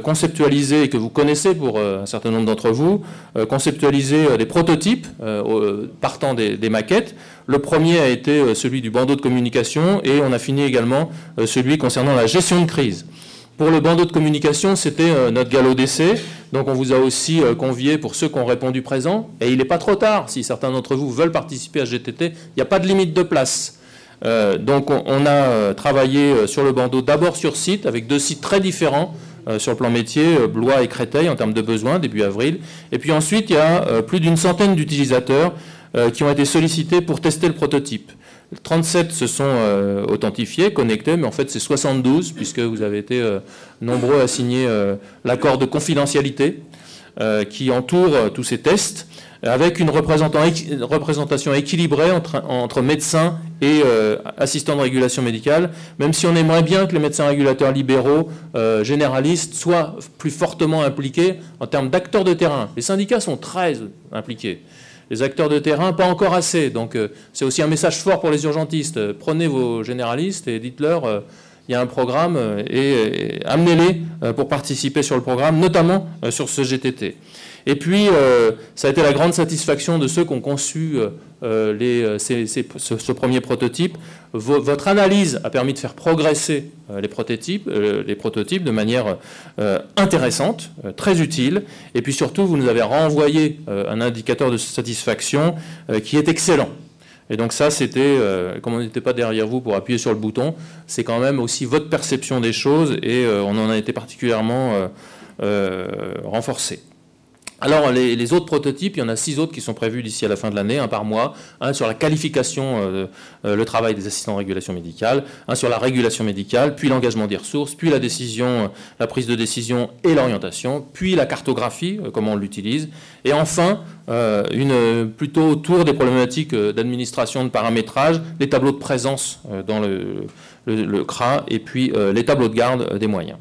conceptualisé, et que vous connaissez pour un certain nombre d'entre vous, conceptualisé des prototypes partant des maquettes. Le premier a été celui du bandeau de communication et on a fini également celui concernant la gestion de crise. Pour le bandeau de communication, c'était notre galop d'essai. Donc on vous a aussi convié pour ceux qui ont répondu présent. Et il n'est pas trop tard. Si certains d'entre vous veulent participer à GTT, il n'y a pas de limite de place. Donc on a travaillé sur le bandeau d'abord sur site, avec 2 sites très différents sur le plan métier, Blois et Créteil en termes de besoins, début avril. Et puis ensuite, il y a plus d'une centaine d'utilisateurs qui ont été sollicités pour tester le prototype. 37 se sont authentifiés, connectés, mais en fait c'est 72, puisque vous avez été nombreux à signer l'accord de confidentialité qui entoure tous ces tests, avec une représentation équilibrée entre médecins et assistants de régulation médicale, même si on aimerait bien que les médecins régulateurs libéraux généralistes soient plus fortement impliqués en termes d'acteurs de terrain. Les syndicats sont très impliqués. Les acteurs de terrain, pas encore assez. Donc c'est aussi un message fort pour les urgentistes. Prenez vos généralistes et dites-leur il y a un programme et amenez-les pour participer sur le programme, notamment sur ce GTT. Et puis, ça a été la grande satisfaction de ceux qui ont conçu ce premier prototype. Votre analyse a permis de faire progresser les prototypes de manière intéressante, très utile. Et puis surtout, vous nous avez renvoyé un indicateur de satisfaction qui est excellent. Et donc ça, c'était, comme on n'était pas derrière vous pour appuyer sur le bouton, c'est quand même aussi votre perception des choses et on en a été particulièrement renforcé. Alors, les autres prototypes, il y en a 6 autres qui sont prévus d'ici à la fin de l'année, un par mois. Un sur la qualification, le travail des assistants de régulation médicale, un sur la régulation médicale, puis l'engagement des ressources, puis la prise de décision et l'orientation, puis la cartographie, comment on l'utilise, et enfin, plutôt autour des problématiques d'administration, de paramétrage, les tableaux de présence dans le CRA, et puis les tableaux de garde des moyens.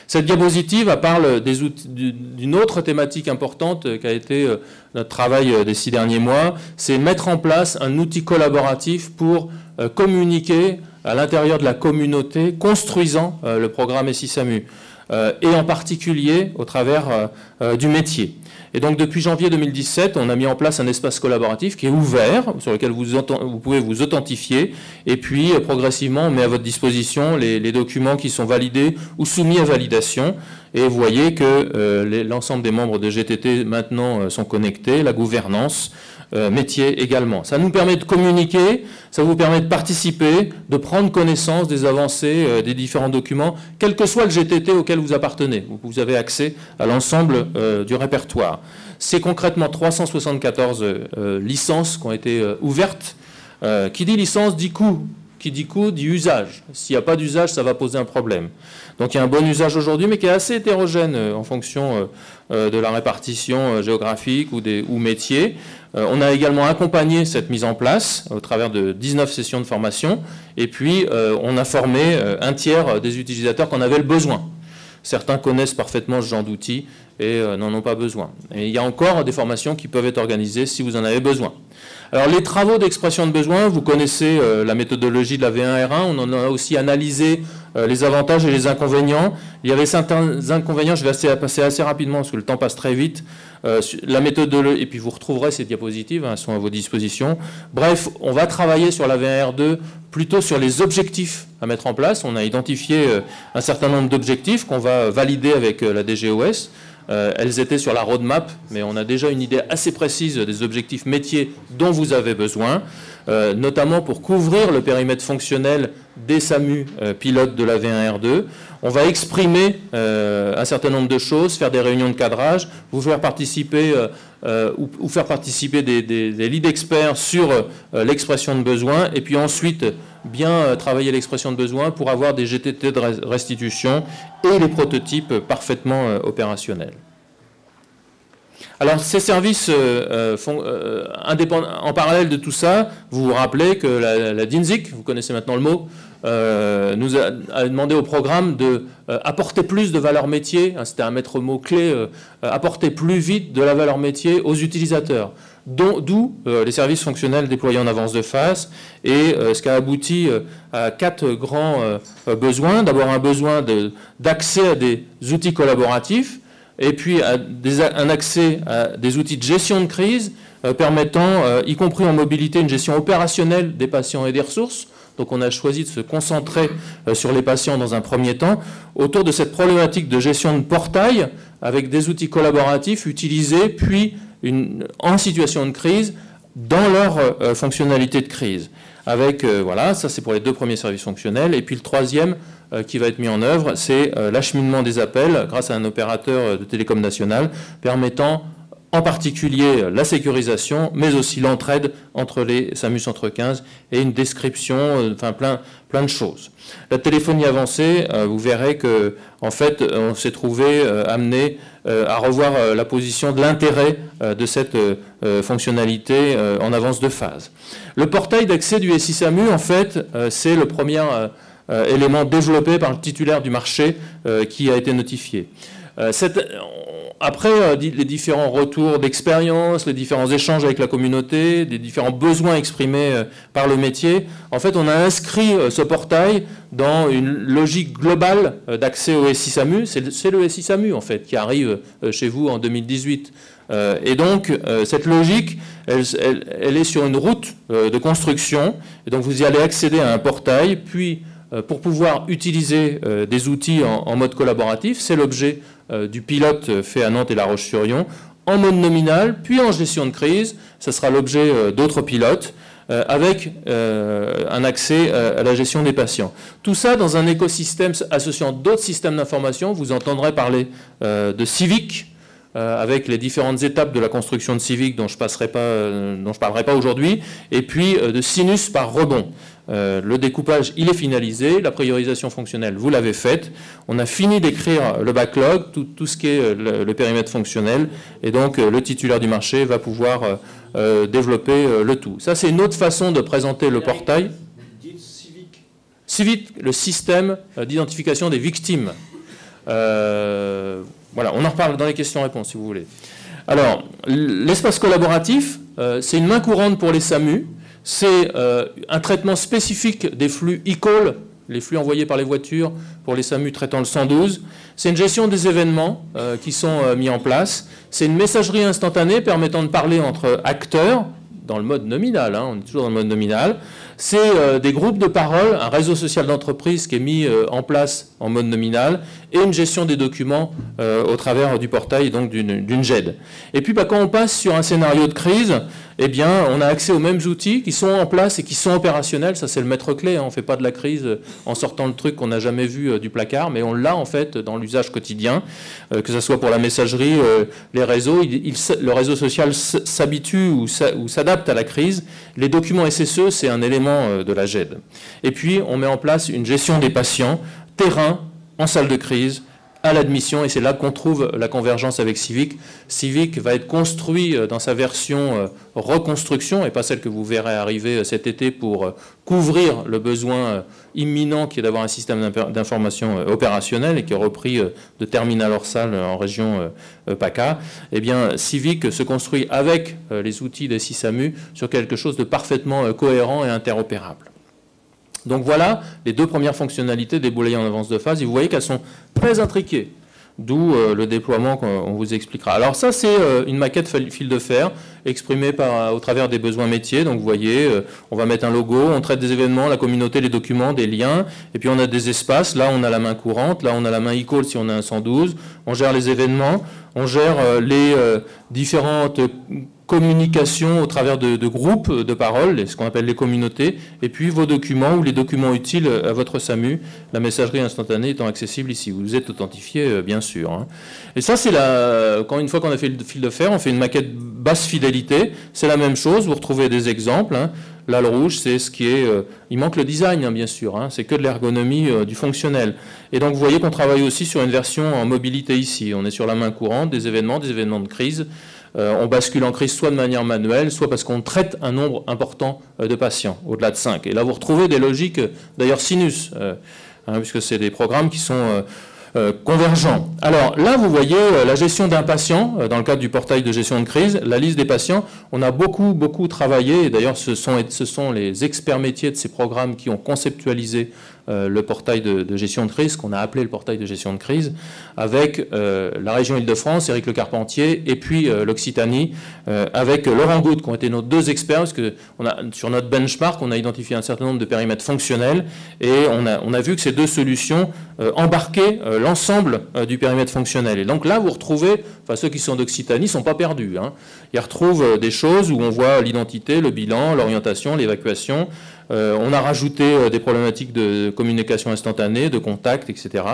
Cette diapositive parle d'une autre thématique importante qui a été notre travail des 6 derniers mois, c'est mettre en place un outil collaboratif pour communiquer à l'intérieur de la communauté, construisant le programme SI-SAMU, et en particulier au travers du métier. Et donc depuis janvier 2017, on a mis en place un espace collaboratif qui est ouvert, sur lequel vous pouvez vous authentifier, et puis progressivement on met à votre disposition les documents qui sont validés ou soumis à validation. Et vous voyez que l'ensemble des membres de GTT maintenant sont connectés, la gouvernance, métier également. Ça nous permet de communiquer, ça vous permet de participer, de prendre connaissance des avancées des différents documents, quel que soit le GTT auquel vous appartenez. Vous avez accès à l'ensemble du répertoire. C'est concrètement 374 licences qui ont été ouvertes. Qui dit licence dit coût. Qui dit coût dit usage. S'il n'y a pas d'usage, ça va poser un problème. Donc il y a un bon usage aujourd'hui, mais qui est assez hétérogène en fonction de la répartition géographique ou métier. On a également accompagné cette mise en place au travers de 19 sessions de formation. Et puis on a formé un tiers des utilisateurs qui en avaient le besoin. Certains connaissent parfaitement ce genre d'outils et n'en ont pas besoin. Et il y a encore des formations qui peuvent être organisées si vous en avez besoin. Alors les travaux d'expression de besoin, vous connaissez la méthodologie de la V1R1, on en a aussi analysé les avantages et les inconvénients. Il y avait certains inconvénients, je vais passer assez rapidement parce que le temps passe très vite. La méthodologie, et puis vous retrouverez ces diapositives, elles sont à vos dispositions. Bref, on va travailler sur la V1R2 plutôt sur les objectifs à mettre en place. On a identifié un certain nombre d'objectifs qu'on va valider avec la DGOS. Elles étaient sur la roadmap, mais on a déjà une idée assez précise des objectifs métiers dont vous avez besoin, notamment pour couvrir le périmètre fonctionnel des SAMU pilotes de la V1R2. On va exprimer un certain nombre de choses, faire des réunions de cadrage, vous faire participer ou faire participer des lead experts sur l'expression de besoin, et puis ensuite bien travailler l'expression de besoin pour avoir des GTT de restitution et les prototypes parfaitement opérationnels. Alors ces services indépendants, en parallèle de tout ça, vous vous rappelez que la DINSIC, vous connaissez maintenant le mot, nous a demandé au programme de apporter plus de valeur métier, c'était un maître mot clé, apporter plus vite de la valeur métier aux utilisateurs. D'où les services fonctionnels déployés en avance de phase et ce qui a abouti à 4 grands besoins. D'abord un besoin d'accès à des outils collaboratifs et puis un accès à des outils de gestion de crise permettant, y compris en mobilité, une gestion opérationnelle des patients et des ressources. Donc on a choisi de se concentrer sur les patients dans un premier temps autour de cette problématique de gestion de portail avec des outils collaboratifs utilisés puis en situation de crise dans leur fonctionnalité de crise. Avec, voilà, ça c'est pour les 2 premiers services fonctionnels. Et puis le troisième qui va être mis en œuvre, c'est l'acheminement des appels grâce à un opérateur de télécom national permettant en particulier la sécurisation, mais aussi l'entraide entre les SAMU Centre 15 et une description, enfin plein de choses. La téléphonie avancée, vous verrez que en fait, on s'est trouvé amené à revoir la position de l'intérêt de cette fonctionnalité en avance de phase. Le portail d'accès du SI-SAMU, en fait, c'est le premier élément développé par le titulaire du marché qui a été notifié. Après les différents retours d'expérience, les différents échanges avec la communauté, les différents besoins exprimés par le métier, en fait, on a inscrit ce portail dans une logique globale d'accès au SI SAMU. C'est le SI SAMU, en fait, qui arrive chez vous en 2018. Et donc, cette logique, elle est sur une route de construction. Et donc, vous y allez accéder à un portail, puis pour pouvoir utiliser des outils en mode collaboratif, c'est l'objet du pilote fait à Nantes et La Roche-sur-Yon, en mode nominal, puis en gestion de crise. Ce sera l'objet d'autres pilotes, avec un accès à la gestion des patients. Tout ça dans un écosystème associant d'autres systèmes d'information. Vous entendrez parler de Civic, avec les différentes étapes de la construction de Civic dont je parlerai pas aujourd'hui, et puis de Sinus par rebond. Le découpage, il est finalisé, la priorisation fonctionnelle, vous l'avez faite. On a fini d'écrire le backlog, tout ce qui est le périmètre fonctionnel, et donc le titulaire du marché va pouvoir développer le tout. Ça, c'est une autre façon de présenter le portail. Civic, le système d'identification des victimes. Voilà, on en reparle dans les questions-réponses, si vous voulez. Alors, l'espace collaboratif, c'est une main courante pour les SAMU. C'est un traitement spécifique des flux e-call, les flux envoyés par les voitures pour les SAMU traitant le 112. C'est une gestion des événements qui sont mis en place. C'est une messagerie instantanée permettant de parler entre acteurs, dans le mode nominal, on est toujours dans le mode nominal. C'est des groupes de parole, un réseau social d'entreprise qui est mis en place en mode nominal, et une gestion des documents au travers du portail, donc d'une GED. Et puis quand on passe sur un scénario de crise, eh bien, on a accès aux mêmes outils qui sont en place et qui sont opérationnels. Ça, c'est le maître-clé. On ne fait pas de la crise en sortant le truc qu'on n'a jamais vu du placard, mais on l'a en fait dans l'usage quotidien, que ce soit pour la messagerie, les réseaux. Le réseau social s'habitue ou s'adapte à la crise. Les documents SSE, c'est un élément de la GED. Et puis, on met en place une gestion des patients, terrain, en salle de crise, à l'admission, et c'est là qu'on trouve la convergence avec Civic. Civic va être construit dans sa version reconstruction, et pas celle que vous verrez arriver cet été pour couvrir le besoin imminent qui est d'avoir un système d'information opérationnel et qui est repris de Terminal Orsal en région PACA. Eh bien, Civic se construit avec les outils des SI SAMU sur quelque chose de parfaitement cohérent et interopérable. Donc voilà les deux premières fonctionnalités déboulayées en avance de phase, et vous voyez qu'elles sont très intriquées, d'où le déploiement qu'on vous expliquera. Alors ça, c'est une maquette fil de fer exprimée au travers des besoins métiers. Donc vous voyez, on va mettre un logo, on traite des événements, la communauté, les documents, des liens, et puis on a des espaces. Là, on a la main courante, là, on a la main e-call si on a un 112, on gère les événements, on gère les différentes communication au travers de groupes de parole, ce qu'on appelle les communautés, et puis vos documents ou les documents utiles à votre SAMU, la messagerie instantanée étant accessible ici. Vous êtes authentifié, bien sûr. Hein. Et ça, c'est une fois qu'on a fait le fil de fer, on fait une maquette basse fidélité. C'est la même chose, vous retrouvez des exemples. Hein. Là, le rouge, c'est ce qui est... il manque le design, hein, bien sûr. Hein. C'est que de l'ergonomie du fonctionnel. Et donc, vous voyez qu'on travaille aussi sur une version en mobilité ici. On est sur la main courante, des événements de crise. On bascule en crise soit de manière manuelle, soit parce qu'on traite un nombre important de patients, au-delà de 5. Et là, vous retrouvez des logiques, d'ailleurs Sinus, puisque c'est des programmes qui sont convergents. Alors là, vous voyez la gestion d'un patient, dans le cadre du portail de gestion de crise, la liste des patients. On a beaucoup travaillé, et d'ailleurs ce sont les experts métiers de ces programmes qui ont conceptualisé le portail de gestion de crise, qu'on a appelé le portail de gestion de crise, avec la région Île-de-France, Éric Le Carpentier, et puis l'Occitanie, avec Laurent Goutte, qui ont été nos deux experts, parce que sur notre benchmark, on a identifié un certain nombre de périmètres fonctionnels, et on a vu que ces deux solutions embarquaient l'ensemble du périmètre fonctionnel. Et donc là, vous retrouvez, ceux qui sont d'Occitanie ne sont pas perdus. Hein. Ils retrouvent des choses où on voit l'identité, le bilan, l'orientation, l'évacuation. On a rajouté des problématiques de communication instantanée, de contact, etc.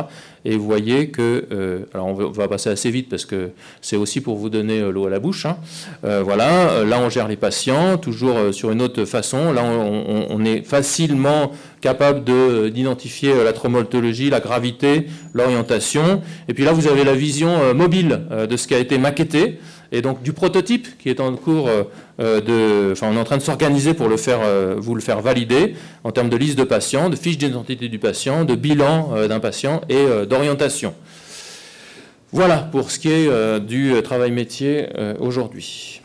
Et vous voyez que... alors on va passer assez vite parce que c'est aussi pour vous donner l'eau à la bouche. Hein. Voilà, là on gère les patients, toujours sur une autre façon. Là on est facilement capable d'identifier la traumatologie, la gravité, l'orientation. Et puis là vous avez la vision mobile de ce qui a été maquetté. Et donc du prototype qui est en cours on est en train de s'organiser pour vous le faire valider en termes de liste de patients, de fiche d'identité du patient, de bilan d'un patient et d'orientation. Voilà pour ce qui est du travail métier aujourd'hui.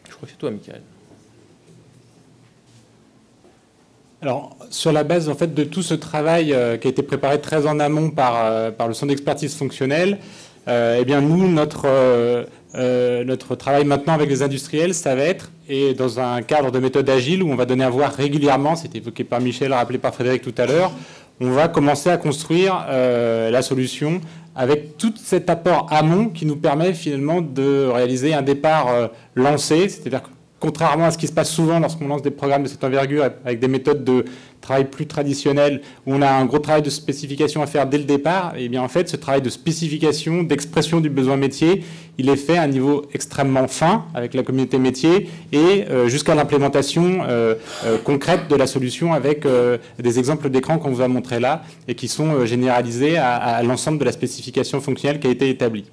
Je crois que c'est toi, Michael. Alors, sur la base en fait, de tout ce travail qui a été préparé très en amont par le Centre d'expertise fonctionnelle, eh bien, nous, notre travail maintenant avec les industriels, ça va être, et dans un cadre de méthode agile où on va donner à voir régulièrement, c'était évoqué par Michel, rappelé par Frédéric tout à l'heure, on va commencer à construire la solution avec tout cet apport amont qui nous permet finalement de réaliser un départ lancé, c'est-à-dire que contrairement à ce qui se passe souvent lorsqu'on lance des programmes de cette envergure avec des méthodes de travail plus traditionnelles, où on a un gros travail de spécification à faire dès le départ, et bien en fait, ce travail de spécification, d'expression du besoin métier, il est fait à un niveau extrêmement fin avec la communauté métier et jusqu'à l'implémentation concrète de la solution avec des exemples d'écran qu'on vous a montrés là et qui sont généralisés à l'ensemble de la spécification fonctionnelle qui a été établie.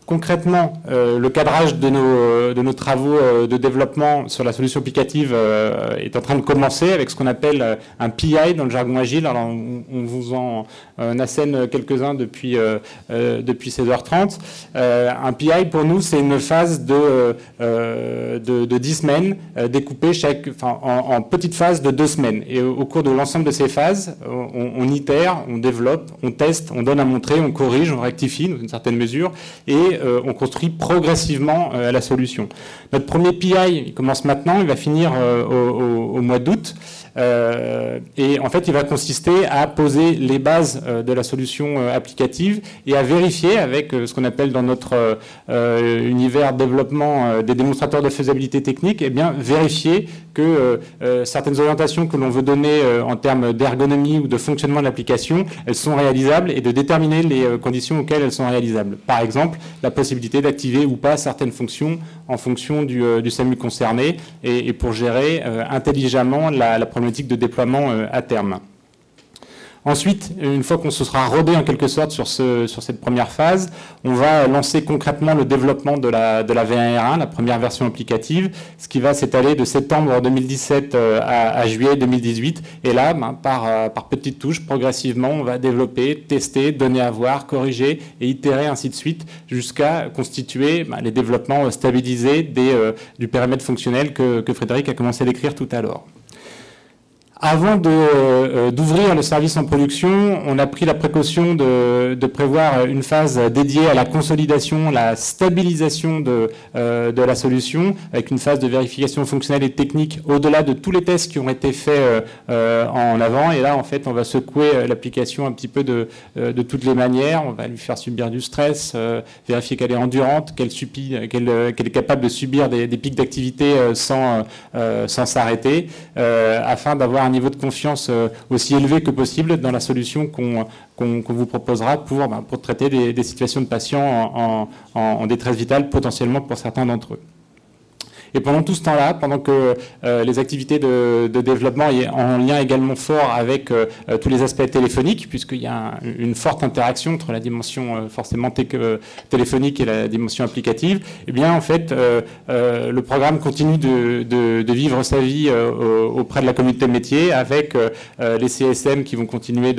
Concrètement, le cadrage de nos travaux de développement sur la solution applicative est en train de commencer avec ce qu'on appelle un PI dans le jargon agile. Alors, on vous en assène quelques-uns depuis 16h30. Un PI, pour nous, c'est une phase de 10 semaines découpée en petites phases de 2 semaines. Et au cours de l'ensemble de ces phases, on itère, on développe, on teste, on donne à montrer, on corrige, on rectifie dans une certaine mesure et on construit progressivement la solution. Notre premier PI, il commence maintenant, il va finir au mois d'août. Et en fait, il va consister à poser les bases de la solution applicative et à vérifier avec ce qu'on appelle dans notre univers développement des démonstrateurs de faisabilité technique, et bien vérifier que certaines orientations que l'on veut donner en termes d'ergonomie ou de fonctionnement de l'application, elles sont réalisables et de déterminer les conditions auxquelles elles sont réalisables. Par exemple, la possibilité d'activer ou pas certaines fonctions en fonction du SAMU concerné et pour gérer intelligemment la problématique de déploiement à terme. Ensuite, une fois qu'on se sera rodé en quelque sorte sur cette première phase, on va lancer concrètement le développement de la V1R1, la première version applicative, ce qui va s'étaler de septembre 2017 à juillet 2018. Et là, par petites touches, progressivement, on va développer, tester, donner à voir, corriger et itérer ainsi de suite jusqu'à constituer les développements stabilisés du périmètre fonctionnel que Frédéric a commencé à décrire tout à l'heure. Avant d'ouvrir le service en production, on a pris la précaution de prévoir une phase dédiée à la consolidation, la stabilisation de la solution, avec une phase de vérification fonctionnelle et technique au-delà de tous les tests qui ont été faits en avant. Et là, en fait, on va secouer l'application un petit peu de toutes les manières. On va lui faire subir du stress, vérifier qu'elle est endurante, qu'elle est capable de subir des pics d'activité sans s'arrêter, afin d'avoir un niveau de confiance aussi élevé que possible dans la solution qu'on vous proposera pour traiter des situations de patients en détresse vitale potentiellement pour certains d'entre eux. Et pendant tout ce temps-là, pendant que les activités de développement est en lien également fort avec tous les aspects téléphoniques, puisqu'il y a une forte interaction entre la dimension forcément téléphonique et la dimension applicative, eh bien en fait, le programme continue de vivre sa vie auprès de la communauté métier, avec les CSM qui vont continuer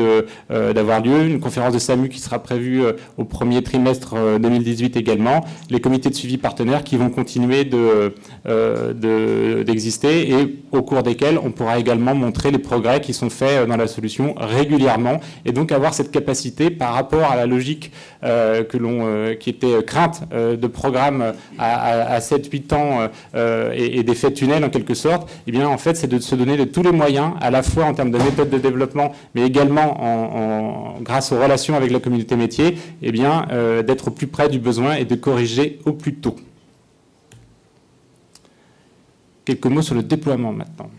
d'avoir lieu, une conférence de SAMU qui sera prévue au premier trimestre 2018 également, les comités de suivi partenaires qui vont continuer d'exister et au cours desquels on pourra également montrer les progrès qui sont faits dans la solution régulièrement et donc avoir cette capacité par rapport à la logique qui était crainte de programme à 7-8 ans et d'effet tunnel en quelque sorte, et bien en fait c'est de se donner de tous les moyens à la fois en termes de méthode de développement mais également grâce aux relations avec la communauté métier, et bien d'être au plus près du besoin et de corriger au plus tôt. Quelques mots sur le déploiement maintenant.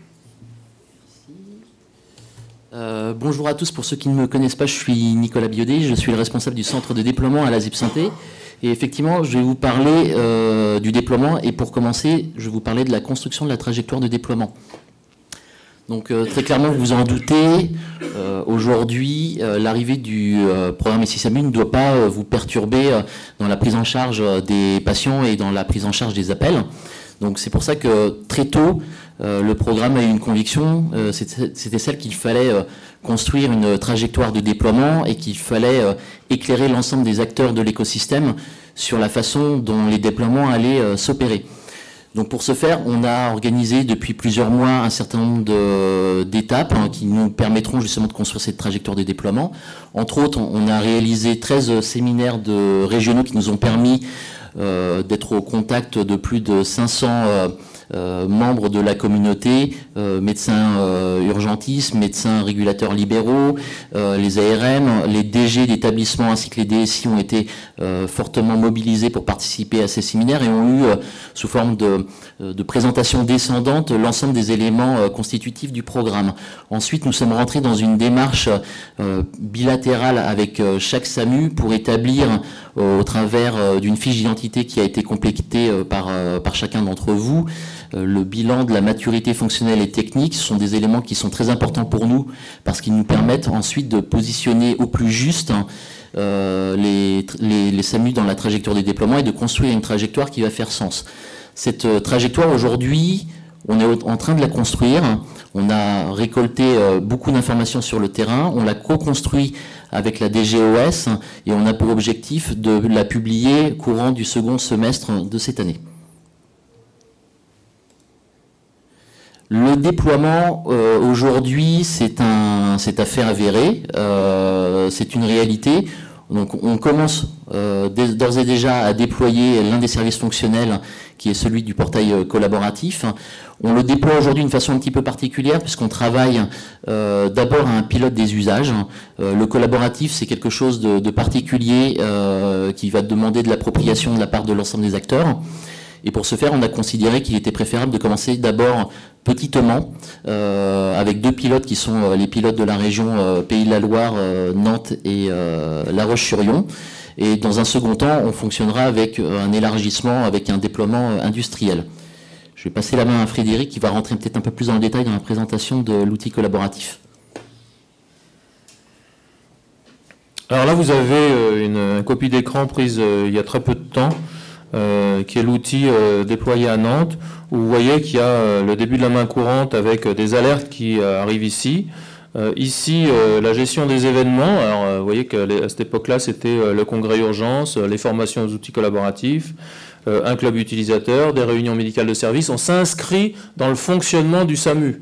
Bonjour à tous, pour ceux qui ne me connaissent pas, je suis Nicolas Biaudet, je suis le responsable du centre de déploiement à la ZIP Santé. Et effectivement, je vais vous parler du déploiement et pour commencer, je vais vous parler de la construction de la trajectoire de déploiement. Donc très clairement, vous vous en doutez, aujourd'hui, l'arrivée du programme SI-SAMU ne doit pas vous perturber dans la prise en charge des patients et dans la prise en charge des appels. Donc c'est pour ça que très tôt, le programme a eu une conviction, c'était celle qu'il fallait construire une trajectoire de déploiement et qu'il fallait éclairer l'ensemble des acteurs de l'écosystème sur la façon dont les déploiements allaient s'opérer. Donc pour ce faire, on a organisé depuis plusieurs mois un certain nombre d'étapes qui nous permettront justement de construire cette trajectoire de déploiement. Entre autres, on a réalisé 13 séminaires régionaux qui nous ont permis d'être au contact de plus de 500 membres de la communauté, médecins urgentistes, médecins régulateurs libéraux, les ARM, les DG d'établissements ainsi que les DSI ont été fortement mobilisés pour participer à ces séminaires et ont eu, sous forme de présentation descendante, l'ensemble des éléments constitutifs du programme. Ensuite, nous sommes rentrés dans une démarche bilatérale avec chaque SAMU pour établir, au travers d'une fiche d'identité qui a été complétée par chacun d'entre vous, le bilan de la maturité fonctionnelle et technique. Ce sont des éléments qui sont très importants pour nous parce qu'ils nous permettent ensuite de positionner au plus juste les SAMU dans la trajectoire des déploiements et de construire une trajectoire qui va faire sens. Cette trajectoire, aujourd'hui, on est en train de la construire. On a récolté beaucoup d'informations sur le terrain. On l'a co-construit avec la DGOS et on a pour objectif de la publier courant du second semestre de cette année. Le déploiement, aujourd'hui, c'est affaire avérée, c'est une réalité. Donc on commence d'ores et déjà à déployer l'un des services fonctionnels qui est celui du portail collaboratif. On le déploie aujourd'hui d'une façon un petit peu particulière puisqu'on travaille d'abord à un pilote des usages. Le collaboratif, c'est quelque chose de particulier qui va demander de l'appropriation de la part de l'ensemble des acteurs. Et pour ce faire, on a considéré qu'il était préférable de commencer d'abord petitement, avec 2 pilotes qui sont les pilotes de la région Pays de la Loire, Nantes et La Roche-sur-Yon. Et dans un second temps, on fonctionnera avec un élargissement, avec un déploiement industriel. Je vais passer la main à Frédéric qui va rentrer peut-être un peu plus dans le détail dans la présentation de l'outil collaboratif. Alors là, vous avez une copie d'écran prise il y a très peu de temps, qui est l'outil déployé à Nantes, où vous voyez qu'il y a le début de la main courante avec des alertes qui arrivent ici. Ici, la gestion des événements. Alors, vous voyez qu'à cette époque-là, c'était le congrès urgence, les formations aux outils collaboratifs, un club utilisateur, des réunions médicales de service. On s'inscrit dans le fonctionnement du SAMU.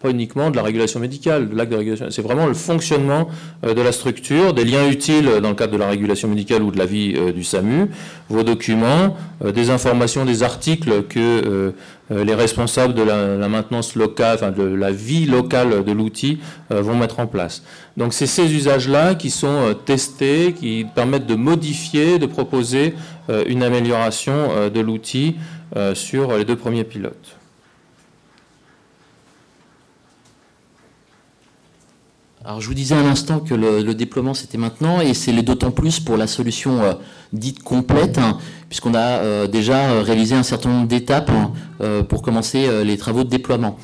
Pas uniquement de la régulation médicale, de l'acte de régulation, c'est vraiment le fonctionnement de la structure, des liens utiles dans le cadre de la régulation médicale ou de la vie du SAMU, vos documents, des informations, des articles que les responsables de la maintenance locale, enfin de la vie locale de l'outil vont mettre en place. Donc c'est ces usages-là qui sont testés, qui permettent de modifier, de proposer une amélioration de l'outil sur les 2 premiers pilotes. Alors je vous disais à l'instant que le déploiement c'était maintenant et c'est d'autant plus pour la solution dite complète puisqu'on a déjà réalisé un certain nombre d'étapes pour commencer les travaux de déploiement.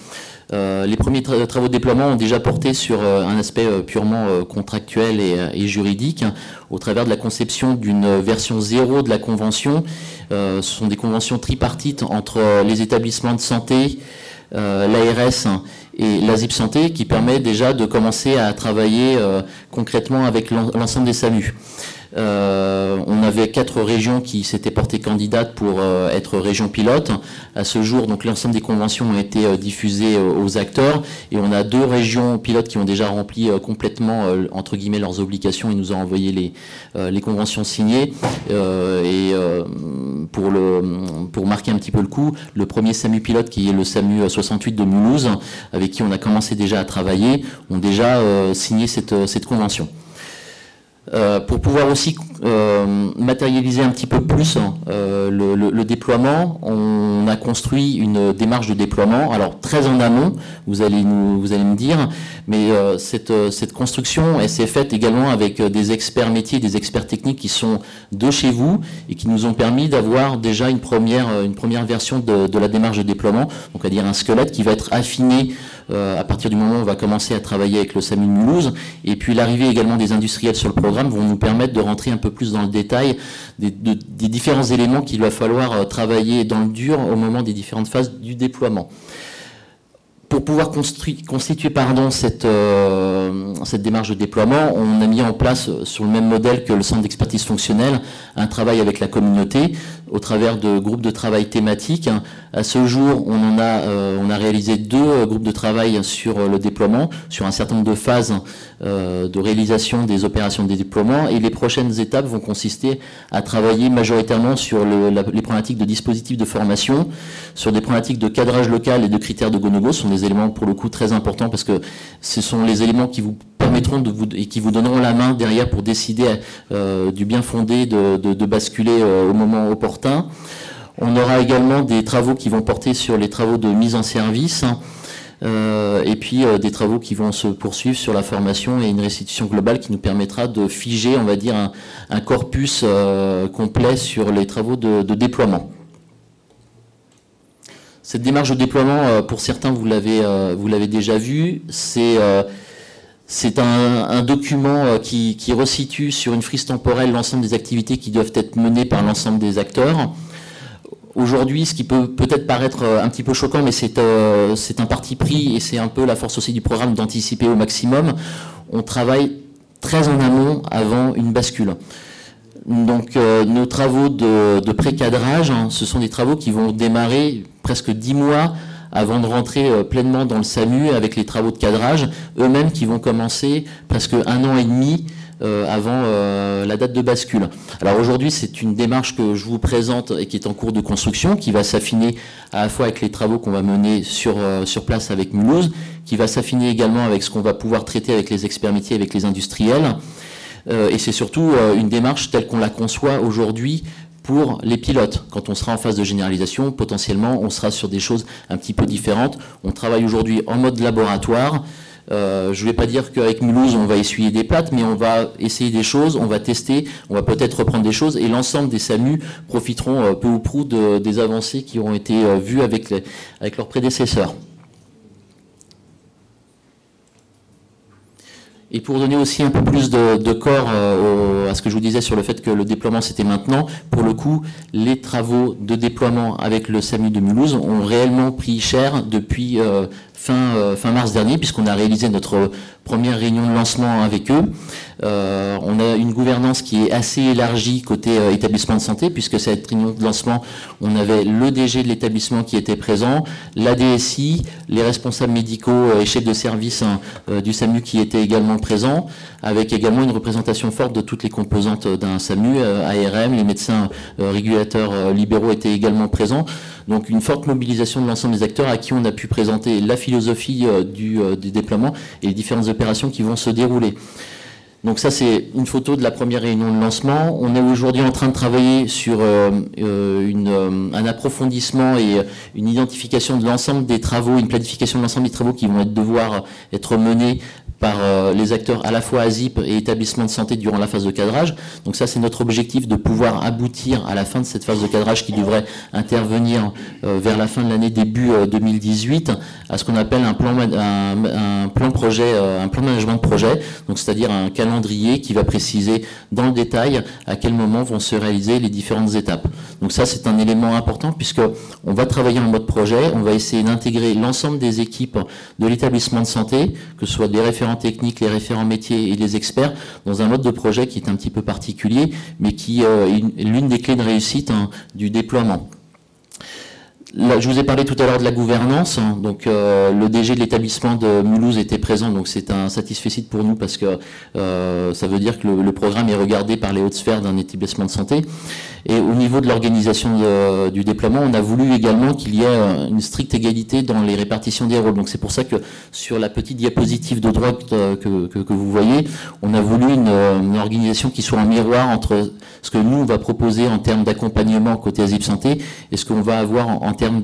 Les premiers travaux de déploiement ont déjà porté sur un aspect purement contractuel et juridique au travers de la conception d'une version 0 de la convention. Ce sont des conventions tripartites entre les établissements de santé, l'ARS et la ZIP Santé qui permet déjà de commencer à travailler concrètement avec l'ensemble des SAMU. On avait 4 régions qui s'étaient portées candidates pour être régions pilotes. À ce jour, donc l'ensemble des conventions ont été diffusées aux acteurs et on a 2 régions pilotes qui ont déjà rempli complètement entre guillemets leurs obligations et nous ont envoyé les conventions signées. Pour marquer un petit peu le coup, le premier SAMU pilote qui est le SAMU 68 de Mulhouse, avec qui on a commencé déjà à travailler, ont déjà signé cette convention. Pour pouvoir aussi matérialiser un petit peu plus le déploiement, on a construit une démarche de déploiement, alors très en amont, vous allez me dire, mais cette construction, elle s'est faite également avec des experts métiers, des experts techniques qui sont de chez vous et qui nous ont permis d'avoir déjà une première version de la démarche de déploiement, donc à dire un squelette qui va être affiné à partir du moment où on va commencer à travailler avec le SAMU de Mulhouse. Et puis l'arrivée également des industriels sur le programme vont nous permettre de rentrer un peu plus dans le détail des différents éléments qu'il va falloir travailler dans le dur au moment des différentes phases du déploiement. Pour pouvoir constituer cette démarche de déploiement, on a mis en place, sur le même modèle que le centre d'expertise fonctionnelle, un travail avec la communauté au travers de groupes de travail thématiques. À ce jour, on a réalisé 2 groupes de travail sur le déploiement, sur un certain nombre de phases de réalisation des opérations de déploiement, et les prochaines étapes vont consister à travailler majoritairement sur les problématiques de dispositifs de formation, sur des problématiques de cadrage local et de critères de go-no-go. Ce sont des éléments pour le coup très importants parce que ce sont les éléments qui vous permettront et qui vous donneront la main derrière pour décider du bien fondé de basculer au moment opportun. On aura également des travaux qui vont porter sur les travaux de mise en service, et puis des travaux qui vont se poursuivre sur la formation et une restitution globale qui nous permettra de figer, on va dire, un corpus complet sur les travaux de déploiement. Cette démarche de déploiement, pour certains, vous l'avez déjà vu, c'est un document qui resitue sur une frise temporelle l'ensemble des activités qui doivent être menées par l'ensemble des acteurs. Aujourd'hui, ce qui peut peut-être paraître un petit peu choquant, mais c'est un parti pris et c'est un peu la force aussi du programme d'anticiper au maximum. On travaille très en amont avant une bascule. Donc nos travaux de pré-cadrage, ce sont des travaux qui vont démarrer presque 10 mois avant de rentrer pleinement dans le SAMU avec les travaux de cadrage, eux-mêmes qui vont commencer presque 1 an et demi avant la date de bascule. Alors aujourd'hui, c'est une démarche que je vous présente et qui est en cours de construction, qui va s'affiner à la fois avec les travaux qu'on va mener sur place avec Mulhouse, qui va s'affiner également avec ce qu'on va pouvoir traiter avec les experts métiers, avec les industriels. Et c'est surtout une démarche telle qu'on la conçoit aujourd'hui pour les pilotes. Quand on sera en phase de généralisation, potentiellement, on sera sur des choses un petit peu différentes. On travaille aujourd'hui en mode laboratoire. Je ne vais pas dire qu'avec Mulhouse, on va essuyer des pattes, mais on va essayer des choses, on va tester, on va peut-être reprendre des choses, et l'ensemble des SAMU profiteront peu ou prou des avancées qui auront été vues avec leurs prédécesseurs. Et pour donner aussi un peu plus de corps à ce que je vous disais sur le fait que le déploiement c'était maintenant, pour le coup, les travaux de déploiement avec le SAMU de Mulhouse ont réellement pris cher depuis fin mars dernier, puisqu'on a réalisé notre première réunion de lancement avec eux. On a une gouvernance qui est assez élargie côté établissement de santé, puisque cette réunion de lancement, on avait le DG de l'établissement qui était présent, la DSI, les responsables médicaux et chefs de service du SAMU qui étaient également présents, avec également une représentation forte de toutes les composantes d'un SAMU, ARM, les médecins régulateurs libéraux étaient également présents. Donc une forte mobilisation de l'ensemble des acteurs à qui on a pu présenter la philosophie du déploiement et les différentes opérations qui vont se dérouler. Donc ça, c'est une photo de la première réunion de lancement. On est aujourd'hui en train de travailler sur un approfondissement et une identification de l'ensemble des travaux, une planification de l'ensemble des travaux qui vont devoir être menés par les acteurs à la fois ASIP et établissements de santé durant la phase de cadrage. Donc ça, c'est notre objectif de pouvoir aboutir à la fin de cette phase de cadrage qui devrait intervenir vers la fin de l'année, début 2018, à ce qu'on appelle un plan management de projet, donc c'est-à-dire un calendrier qui va préciser dans le détail à quel moment vont se réaliser les différentes étapes. Donc ça, c'est un élément important puisque on va travailler en mode projet, on va essayer d'intégrer l'ensemble des équipes de l'établissement de santé, que ce soit des référents techniques, les référents métiers et les experts, dans un mode de projet qui est un petit peu particulier, mais qui est l'une des clés de réussite du déploiement. Là, je vous ai parlé tout à l'heure de la gouvernance, donc le DG de l'établissement de Mulhouse était présent, donc c'est un satisfecit pour nous parce que ça veut dire que le programme est regardé par les hautes sphères d'un établissement de santé. Et au niveau de l'organisation du déploiement, on a voulu également qu'il y ait une stricte égalité dans les répartitions des rôles. Donc c'est pour ça que sur la petite diapositive de droite que vous voyez, on a voulu une organisation qui soit un miroir entre ce que nous on va proposer en termes d'accompagnement côté ASIP Santé et ce qu'on va avoir en termes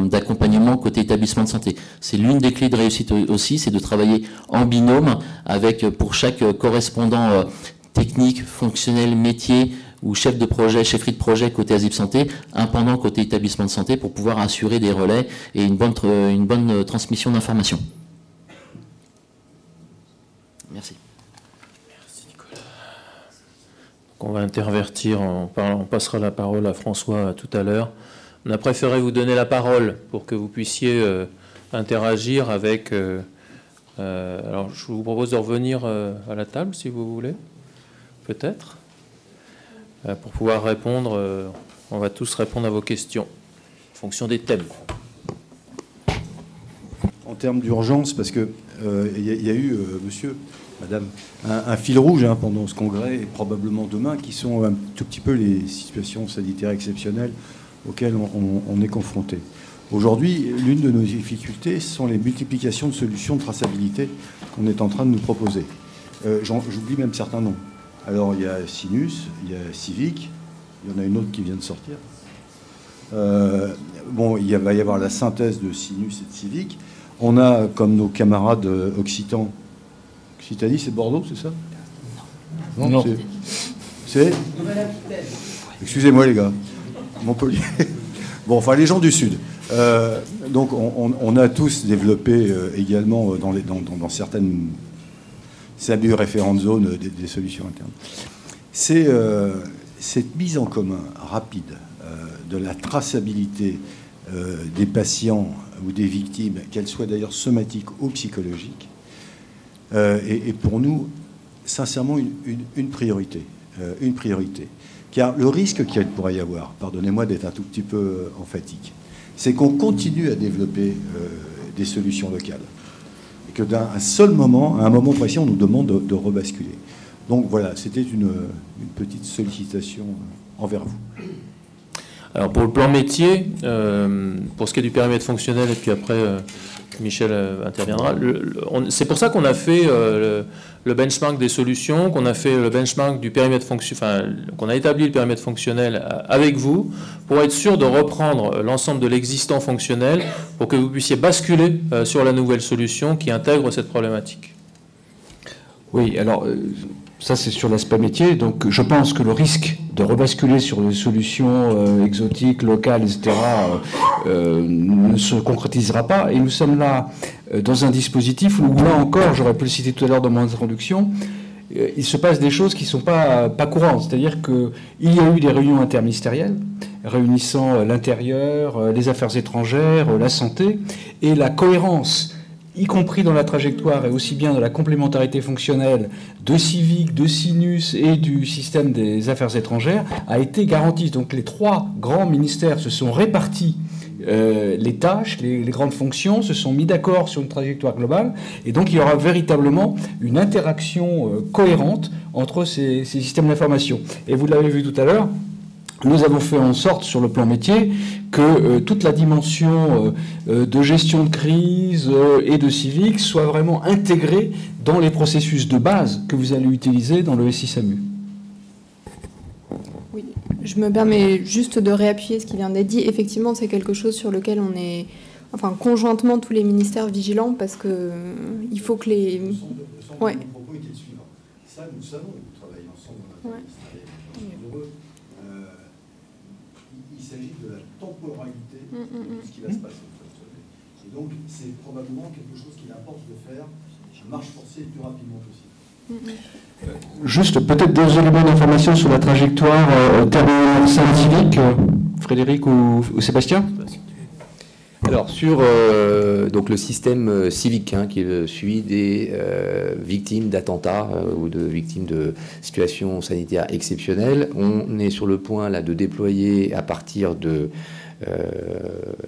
d'accompagnement côté établissement de santé. C'est l'une des clés de réussite aussi, c'est de travailler en binôme avec pour chaque correspondant technique, fonctionnel, métier ou chef de projet, chefferie de projet côté ASIP Santé, un pendant côté établissement de santé pour pouvoir assurer des relais et une bonne transmission d'informations. Merci. Merci Nicolas. Donc on va intervertir, on passera la parole à François tout à l'heure. On a préféré vous donner la parole pour que vous puissiez interagir avec... alors je vous propose de revenir à la table si vous voulez, peut-être. Pour pouvoir répondre, on va tous répondre à vos questions en fonction des thèmes. En termes d'urgence, parce que il y a eu, monsieur, madame, un fil rouge pendant ce congrès et probablement demain, qui sont un tout petit peu les situations sanitaires exceptionnelles auxquelles on est confronté. Aujourd'hui, l'une de nos difficultés sont les multiplications de solutions de traçabilité qu'on est en train de nous proposer. J'oublie même certains noms. Alors, il y a Sinus, il y a Civic, il y en a une autre qui vient de sortir. Bon, il va y avoir la synthèse de Sinus et de Civic. On a, comme nos camarades occitans, Occitanie, c'est Bordeaux, c'est ça? Non. C'est excusez-moi les gars, Montpellier. Bon, enfin les gens du Sud. Donc on a tous développé également dans certaines SAMU référentes zones des solutions internes. C'est cette mise en commun rapide de la traçabilité des patients ou des victimes, qu'elles soient d'ailleurs somatiques ou psychologiques, est pour nous sincèrement une priorité. Une priorité. Car le risque qu'il pourrait y avoir, pardonnez-moi d'être un tout petit peu emphatique, c'est qu'on continue à développer des solutions locales. Et que d'un seul moment, à un moment précis, on nous demande de rebasculer. Donc voilà, c'était une petite sollicitation envers vous. Alors pour le plan métier, pour ce qui est du périmètre fonctionnel, et puis après Michel interviendra, c'est pour ça qu'on a fait le benchmark des solutions, qu'on a fait le benchmark du périmètre fonctionnel, enfin, qu'on a établi le périmètre fonctionnel avec vous, pour être sûr de reprendre l'ensemble de l'existant fonctionnel, pour que vous puissiez basculer sur la nouvelle solution qui intègre cette problématique. Oui, alors ça c'est sur l'aspect métier, donc je pense que le risque de rebasculer sur des solutions exotiques, locales, etc., ne se concrétisera pas. Et nous sommes là dans un dispositif où, là encore, j'aurais pu le citer tout à l'heure dans mon introduction, il se passe des choses qui ne sont pas courantes. C'est-à-dire qu'il y a eu des réunions interministérielles réunissant l'intérieur, les affaires étrangères, la santé, et la cohérence, y compris dans la trajectoire et aussi bien dans la complémentarité fonctionnelle de Civic, de Sinus et du système des affaires étrangères, a été garantie. Donc les trois grands ministères se sont répartis les tâches, les grandes fonctions, se sont mis d'accord sur une trajectoire globale, et donc il y aura véritablement une interaction cohérente entre ces systèmes d'information. Et vous l'avez vu tout à l'heure, nous avons fait en sorte, sur le plan métier, que toute la dimension de gestion de crise et de Civic soit vraiment intégrée dans les processus de base que vous allez utiliser dans le SI-SAMU. Oui, je me permets juste de réappuyer ce qui vient d'être dit. Effectivement, c'est quelque chose sur lequel on est, enfin, conjointement tous les ministères vigilants, parce que il faut que les... Ouais. Mon propos était le suivant. Ça, nous savons, nous travaillons ensemble dans la il s'agit de la temporalité de ce qui va se passer. Et donc, c'est probablement quelque chose qu'il importe de faire à marche forcée le plus rapidement possible. Juste peut-être deux éléments d'information sur la trajectoire terminale Civic, Frédéric ou Sébastien. Alors sur donc le système Civic, qui est le suivi des victimes d'attentats ou de victimes de situations sanitaires exceptionnelles, on est sur le point là de déployer à partir de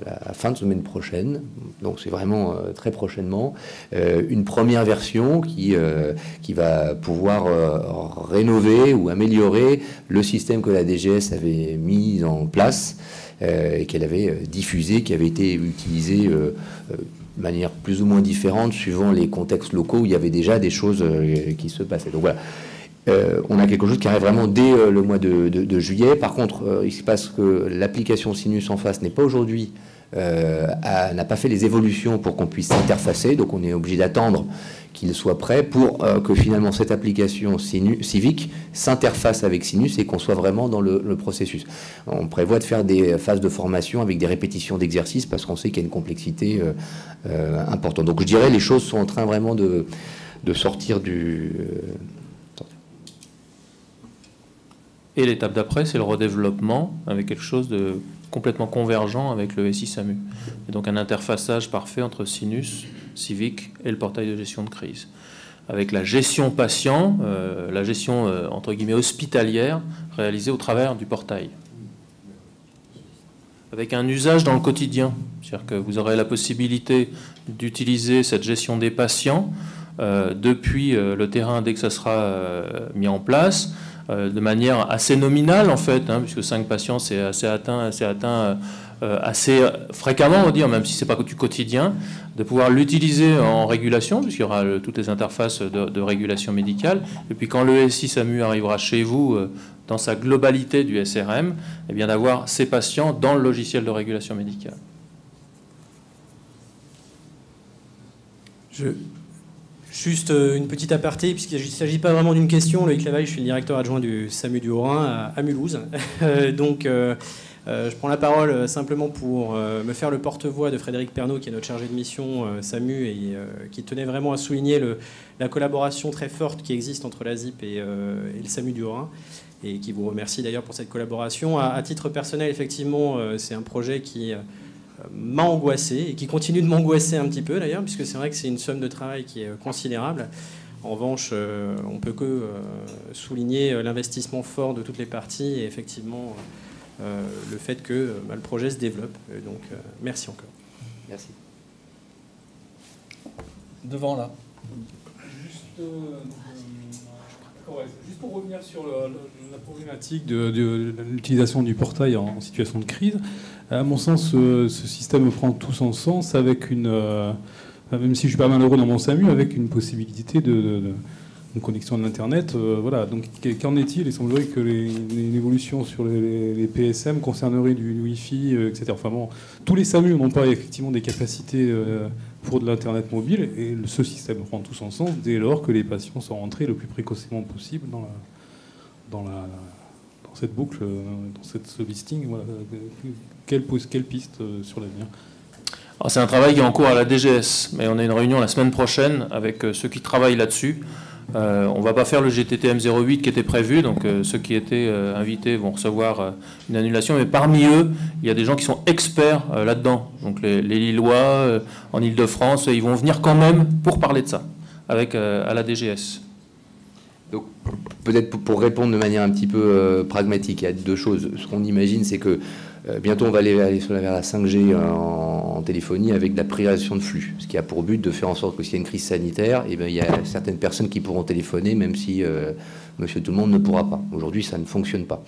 la fin de semaine prochaine, donc c'est vraiment très prochainement, une première version qui va pouvoir rénover ou améliorer le système que la DGS avait mis en place et qu'elle avait diffusé, qui avait été utilisé de manière plus ou moins différente suivant les contextes locaux où il y avait déjà des choses qui se passaient. Donc voilà. On a quelque chose qui arrive vraiment dès le mois de juillet. Par contre, il se passe que l'application Sinus en face n'est pas aujourd'hui, n'a pas fait les évolutions pour qu'on puisse s'interfacer. Donc on est obligé d'attendre qu'il soit prêt pour que finalement cette application Civic s'interface avec Sinus et qu'on soit vraiment dans le processus. On prévoit de faire des phases de formation avec des répétitions d'exercices parce qu'on sait qu'il y a une complexité importante. Donc je dirais les choses sont en train vraiment sortir du... Et l'étape d'après, c'est le redéveloppement avec quelque chose de complètement convergent avec le SI SAMU. Et donc un interfaçage parfait entre Sinus, Civic et le portail de gestion de crise. Avec la gestion patient, la gestion entre guillemets hospitalière réalisée au travers du portail. Avec un usage dans le quotidien. C'est-à-dire que vous aurez la possibilité d'utiliser cette gestion des patients depuis le terrain dès que ça sera mis en place, de manière assez nominale en fait, puisque 5 patients c'est assez atteint assez fréquemment, on va dire, même si c'est pas du quotidien, de pouvoir l'utiliser en régulation, puisqu'il y aura toutes les interfaces de régulation médicale, et puis quand le SI SAMU arrivera chez vous dans sa globalité du SRM, eh bien d'avoir ces patients dans le logiciel de régulation médicale. Juste une petite aparté, puisqu'il ne s'agit pas vraiment d'une question. Loïc Lavaille, je suis le directeur adjoint du SAMU du Haut-Rhin à Mulhouse. Donc, je prends la parole simplement pour me faire le porte-voix de Frédéric Pernaut, qui est notre chargé de mission SAMU, et qui tenait vraiment à souligner la collaboration très forte qui existe entre la ZIP et le SAMU du Haut-Rhin, et qui vous remercie d'ailleurs pour cette collaboration. À titre personnel, effectivement, c'est un projet qui m'a angoissé et qui continue de m'angoisser un petit peu d'ailleurs, puisque c'est vrai que c'est une somme de travail qui est considérable. En revanche, on ne peut que souligner l'investissement fort de toutes les parties et effectivement le fait que le projet se développe. Donc merci encore. Merci. Devant là. Juste pour revenir sur la problématique de l'utilisation du portail en situation de crise, à mon sens, ce système prend tout son sens avec même si je suis pas malheureux dans mon SAMU, avec une possibilité de connexion à l'Internet. Voilà. Donc, qu'en est-il? Il semblerait que l'évolution sur les PSM concernerait du Wi-Fi, etc. Enfin bon, tous les SAMU n'ont pas effectivement des capacités pour de l'Internet mobile, et ce système prend tout son sens dès lors que les patients sont rentrés le plus précocement possible dans cette boucle, dans ce listing. Voilà. Quelle piste sur l'avenir? Alors, c'est un travail qui est en cours à la DGS, mais on a une réunion la semaine prochaine avec ceux qui travaillent là-dessus. On ne va pas faire le GTTM 08 qui était prévu, donc ceux qui étaient invités vont recevoir une annulation, mais parmi eux, il y a des gens qui sont experts là-dedans. Donc les Lillois en Ile-de-France, ils vont venir quand même pour parler de ça, avec à la DGS. Donc, peut-être pour répondre de manière un petit peu pragmatique, il y a deux choses. Ce qu'on imagine, c'est que bientôt on va aller vers la 5G en téléphonie avec de la priorisation de flux, ce qui a pour but de faire en sorte que s'il y a une crise sanitaire, eh bien, il y a certaines personnes qui pourront téléphoner, même si monsieur tout le monde ne pourra pas. Aujourd'hui, ça ne fonctionne pas.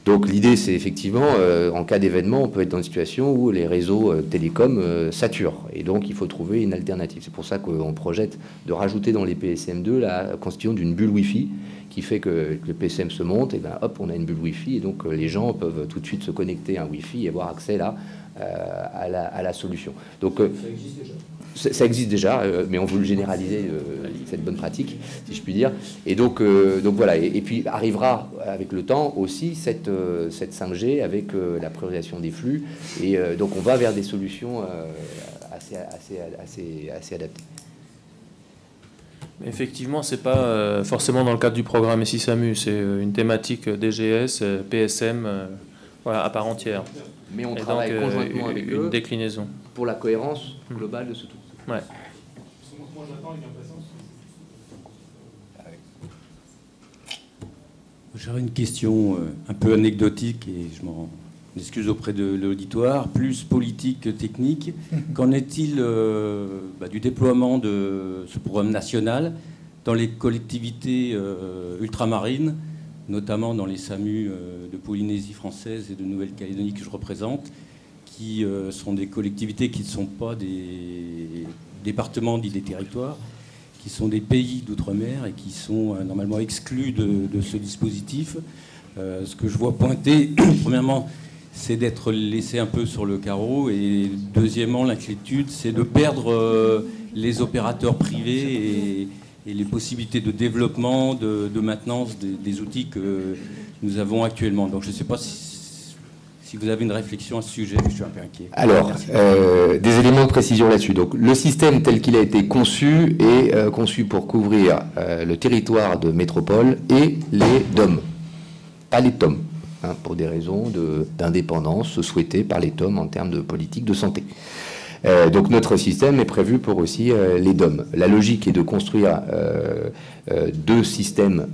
Donc l'idée, c'est effectivement, en cas d'événement, on peut être dans une situation où les réseaux télécoms saturent. Et donc, il faut trouver une alternative. C'est pour ça qu'on projette de rajouter dans les PSM2 la constitution d'une bulle Wi-Fi qui fait que le PSM se monte, et ben hop, on a une bulle Wi-Fi. Et donc, les gens peuvent tout de suite se connecter à un Wi-Fi et avoir accès là à la solution. Donc, ça existe déjà. Ça existe déjà, mais on veut le généraliser, cette bonne pratique, si je puis dire. Et donc voilà. Et puis arrivera avec le temps aussi cette 5G avec la priorisation des flux. Et donc on va vers des solutions assez adaptées. Effectivement, c'est pas forcément dans le cadre du programme SI SAMU, c'est une thématique DGS, PSM, voilà, à part entière. Mais on travaille conjointement avec eux, une déclinaison pour la cohérence globale de ce tout. Ouais. Moi, j'attends avec impatience. J'aurais une question un peu anecdotique et je m'en excuse auprès de l'auditoire, plus politique que technique. Qu'en est-il du déploiement de ce programme national dans les collectivités ultramarines, notamment dans les SAMU de Polynésie française et de Nouvelle-Calédonie que je représente, qui sont des collectivités qui ne sont pas des départements dits des territoires, qui sont des pays d'outre-mer et qui sont normalement exclus de ce dispositif. Ce que je vois pointer, premièrement, c'est d'être laissé un peu sur le carreau, et deuxièmement, l'inquiétude, c'est de perdre les opérateurs privés et les possibilités de développement, de maintenance des outils que nous avons actuellement. Donc je ne sais pas Si vous avez une réflexion à ce sujet, je suis un peu inquiet. Alors, des éléments de précision là-dessus. Donc, le système tel qu'il a été conçu est conçu pour couvrir le territoire de métropole et les DOM, pas les TOM, hein, pour des raisons d'indépendance souhaitées par les TOM en termes de politique de santé. Donc notre système est prévu pour aussi les DOM. La logique est de construire deux systèmes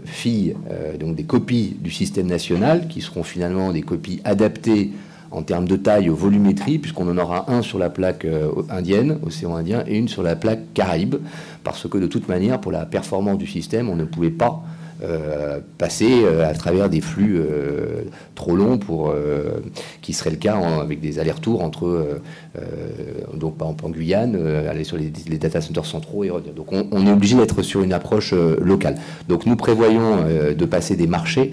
filles, donc des copies du système national, qui seront finalement des copies adaptées en termes de taille aux volumétries, puisqu'on en aura un sur la plaque indienne, océan Indien, et une sur la plaque Caraïbe, parce que de toute manière, pour la performance du système, on ne pouvait pas passer à travers des flux trop longs qui serait le cas avec des allers-retours entre donc par exemple en Guyane, aller sur les data centers centraux et revenir. Donc on est obligé d'être sur une approche locale. Donc nous prévoyons de passer des marchés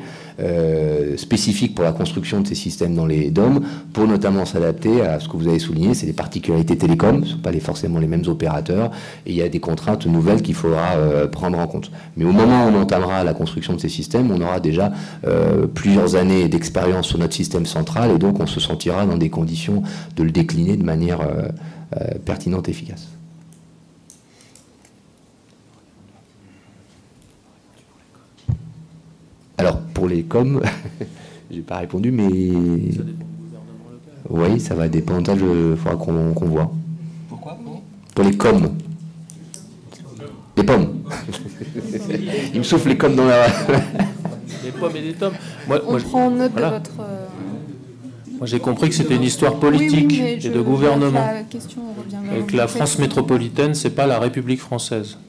spécifiques pour la construction de ces systèmes dans les DOM, pour notamment s'adapter à ce que vous avez souligné, c'est les particularités télécom, ce ne sont pas forcément les mêmes opérateurs, et il y a des contraintes nouvelles qu'il faudra prendre en compte. Mais au moment où on entamera la construction de ces systèmes, on aura déjà plusieurs années d'expérience sur notre système central, et donc on se sentira dans des conditions de le décliner de manière pertinente et efficace. Alors, pour les coms, j'ai pas répondu, mais... Oui, ça va dépendre, il faudra qu'on voit. Pourquoi? Pour les coms. Les pommes. Il me souffle les coms dans la... Les pommes et les tomes. On prend note voilà. de votre... Moi, j'ai compris que c'était une histoire politique et de gouvernement. La question revient vers Et que la France métropolitaine, c'est pas la République française.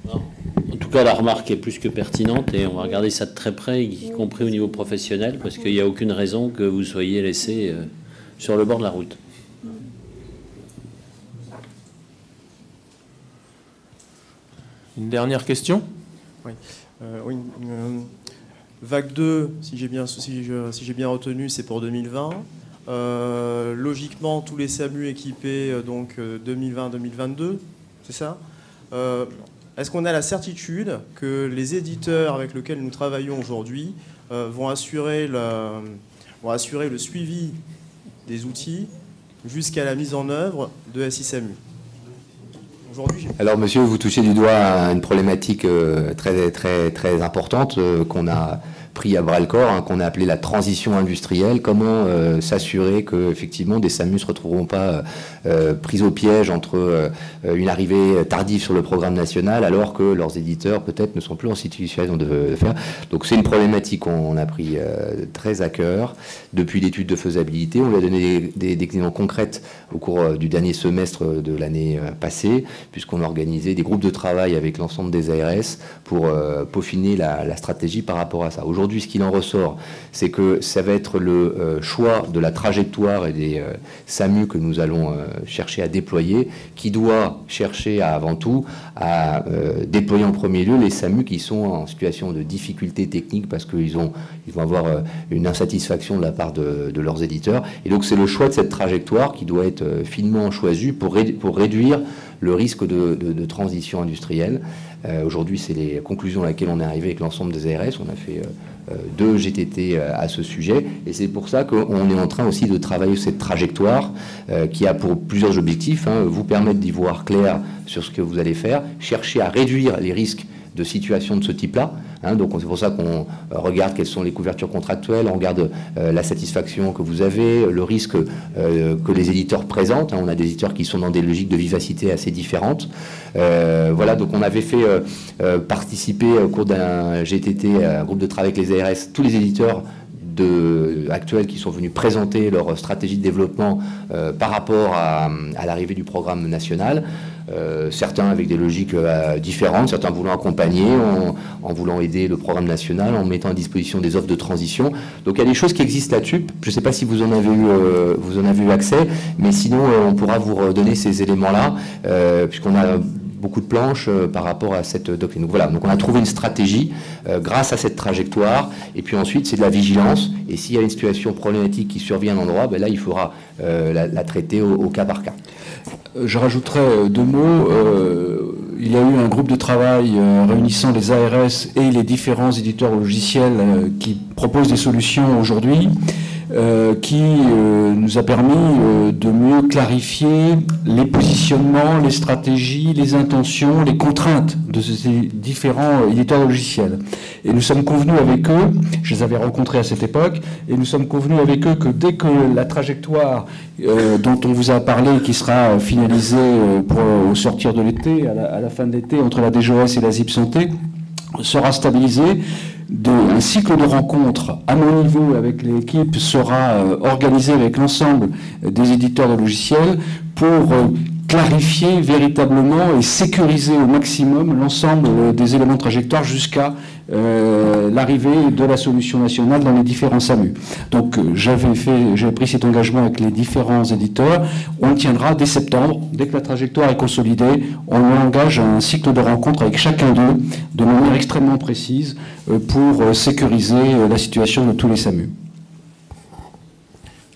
En tout cas, la remarque est plus que pertinente et on va regarder ça de très près, y compris au niveau professionnel, parce qu'il n'y a aucune raison que vous soyez laissé sur le bord de la route. Une dernière question? Oui. Vague 2, si j'ai bien retenu, c'est pour 2020. Logiquement, tous les SAMU équipés, donc 2020-2022, c'est ça? Est-ce qu'on a la certitude que les éditeurs avec lesquels nous travaillons aujourd'hui vont assurer le suivi des outils jusqu'à la mise en œuvre de SISAMU? Alors, monsieur, vous touchez du doigt à une problématique très, très, très importante qu'on a pris à bras-le-corps, hein, qu'on a appelé la transition industrielle. Comment s'assurer que, effectivement, des SAMU ne se retrouveront pas pris au piège entre une arrivée tardive sur le programme national, alors que leurs éditeurs, peut-être, ne sont plus en situation de le faire. Donc, c'est une problématique qu'on a pris très à cœur. Depuis l'étude de faisabilité, on lui a donné des déclinaisons concrètes au cours du dernier semestre de l'année passée, puisqu'on a organisé des groupes de travail avec l'ensemble des ARS pour peaufiner la stratégie par rapport à ça. Aujourd'hui, ce qu'il en ressort, c'est que ça va être le choix de la trajectoire et des SAMU que nous allons chercher à déployer, qui doit chercher avant tout à déployer en premier lieu les SAMU qui sont en situation de difficulté technique parce qu'ils vont avoir une insatisfaction de la part de leurs éditeurs. Et donc c'est le choix de cette trajectoire qui doit être finement choisi pour réduire le risque de transition industrielle. Aujourd'hui, c'est les conclusions à laquelle on est arrivé avec l'ensemble des ARS. On a fait 2 GTT à ce sujet. Et c'est pour ça qu'on est en train aussi de travailler cette trajectoire qui a pour plusieurs objectifs. Vous permettre d'y voir clair sur ce que vous allez faire, chercher à réduire les risques de situations de ce type-là. Donc c'est pour ça qu'on regarde quelles sont les couvertures contractuelles, on regarde la satisfaction que vous avez, le risque que les éditeurs présentent. On a des éditeurs qui sont dans des logiques de vivacité assez différentes. Voilà, donc on avait fait participer au cours d'un GTT, un groupe de travail avec les ARS, tous les éditeurs actuels qui sont venus présenter leur stratégie de développement par rapport à l'arrivée du programme national. Certains avec des logiques différentes, certains voulant accompagner, en voulant aider le programme national, en mettant à disposition des offres de transition. Donc il y a des choses qui existent là-dessus. Je ne sais pas si vous en avez eu accès, mais sinon on pourra vous redonner ces éléments-là, puisqu'on a beaucoup de planches par rapport à cette doctrine. Donc voilà, donc on a trouvé une stratégie grâce à cette trajectoire, et puis ensuite c'est de la vigilance, et s'il y a une situation problématique qui survient à un endroit, là il faudra la traiter au cas par cas. Je rajouterais 2 mots. il y a eu un groupe de travail réunissant les ARS et les différents éditeurs logiciels qui proposent des solutions aujourd'hui, qui nous a permis de mieux clarifier les positionnements, les stratégies, les intentions, les contraintes de ces différents éditeurs logiciels. Et nous sommes convenus avec eux, je les avais rencontrés à cette époque, et nous sommes convenus avec eux que dès que la trajectoire dont on vous a parlé, qui sera finalisée au sortir de l'été, à la fin de l'été, entre la DGOS et la ZIP Santé, sera stabilisée, un cycle de rencontres à mon niveau avec l'équipe sera organisé avec l'ensemble des éditeurs de logiciels pour clarifier véritablement et sécuriser au maximum l'ensemble des éléments de trajectoire jusqu'à l'arrivée de la solution nationale dans les différents SAMU. Donc j'avais pris cet engagement avec les différents éditeurs. On le tiendra dès septembre, dès que la trajectoire est consolidée, on engage un cycle de rencontres avec chacun d'eux de manière extrêmement précise pour sécuriser la situation de tous les SAMU.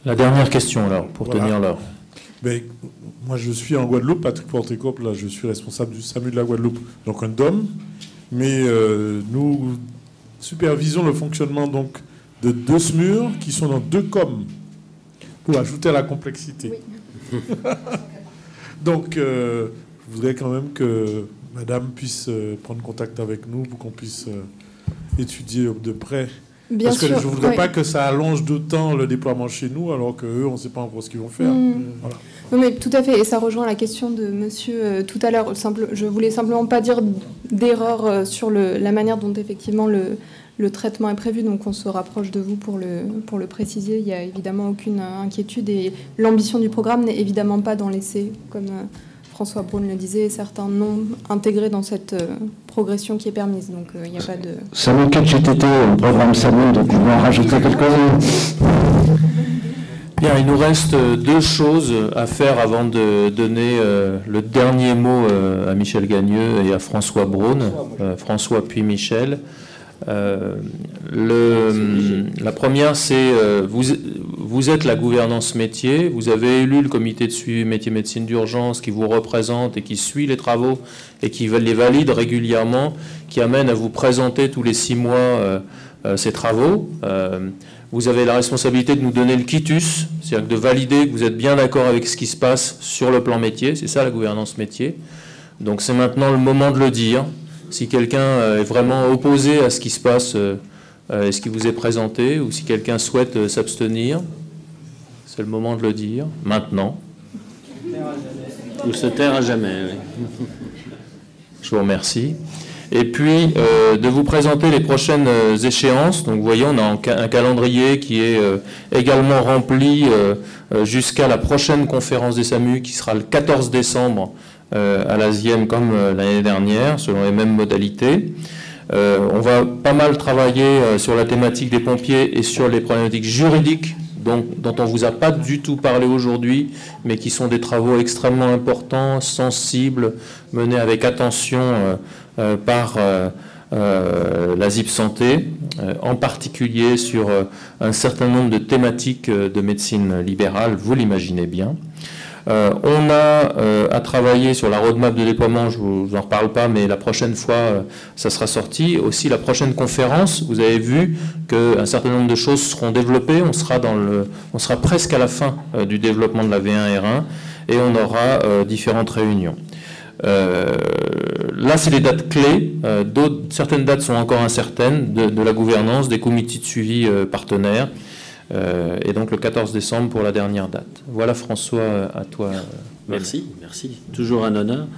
La dernière question alors, pour tenir l'heure. Mais moi, je suis en Guadeloupe, Patrick Portécope, là, je suis responsable du SAMU de la Guadeloupe, donc un DOM. Mais nous supervisons le fonctionnement donc de 2 SMUR qui sont dans 2 COM, pour ajouter à la complexité. Oui. Donc, je voudrais quand même que Madame puisse prendre contact avec nous pour qu'on puisse étudier de près. Parce que je ne voudrais pas que ça allonge d'autant le déploiement chez nous, alors qu'eux, on ne sait pas encore ce qu'ils vont faire. Voilà. Non, mais tout à fait, et ça rejoint la question de monsieur tout à l'heure. Je voulais simplement pas dire d'erreur sur la manière dont effectivement le traitement est prévu, donc on se rapproche de vous pour le préciser. Il n'y a évidemment aucune inquiétude, et l'ambition du programme n'est évidemment pas d'en laisser, comme François Braun le disait, certains non intégrés dans cette progression qui est permise. Donc il n'y a pas de... Ça manquait de GTT au programme SAMU, donc on va en rajouter quelques-uns. Bien, il nous reste 2 choses à faire avant de donner le dernier mot à Michel Gagneux et à François Braun. François puis Michel. La première, c'est vous êtes la gouvernance métier, vous avez élu le comité de suivi métier médecine d'urgence qui vous représente et qui suit les travaux et qui les valide régulièrement, qui amène à vous présenter tous les 6 mois ces travaux. Vous avez la responsabilité de nous donner le quitus, c'est-à-dire de valider que vous êtes bien d'accord avec ce qui se passe sur le plan métier, c'est ça la gouvernance métier. Donc c'est maintenant le moment de le dire. Si quelqu'un est vraiment opposé à ce qui se passe et ce qui vous est présenté, ou si quelqu'un souhaite s'abstenir, c'est le moment de le dire, maintenant. Ou se taire à jamais, oui. Je vous remercie. Et puis, de vous présenter les prochaines échéances. Donc, vous voyez, on a un calendrier qui est également rempli jusqu'à la prochaine conférence des SAMU, qui sera le 14 décembre à la ZIEM, comme l'année dernière, selon les mêmes modalités. On va pas mal travailler sur la thématique des pompiers et sur les problématiques juridiques dont on ne vous a pas du tout parlé aujourd'hui, mais qui sont des travaux extrêmement importants, sensibles, menés avec attention par la ZIP Santé, en particulier sur un certain nombre de thématiques de médecine libérale, vous l'imaginez bien. On a à travailler sur la roadmap de déploiement, je ne vous en reparle pas, mais la prochaine fois, ça sera sorti. Aussi, la prochaine conférence, vous avez vu qu'un certain nombre de choses seront développées. On sera presque à la fin du développement de la V1R1 et on aura différentes réunions. Là, c'est les dates clés. Certaines dates sont encore incertaines de la gouvernance, des comités de suivi partenaires. Et donc le 14 décembre pour la dernière date. Voilà François, à toi. Merci, merci. Toujours un honneur.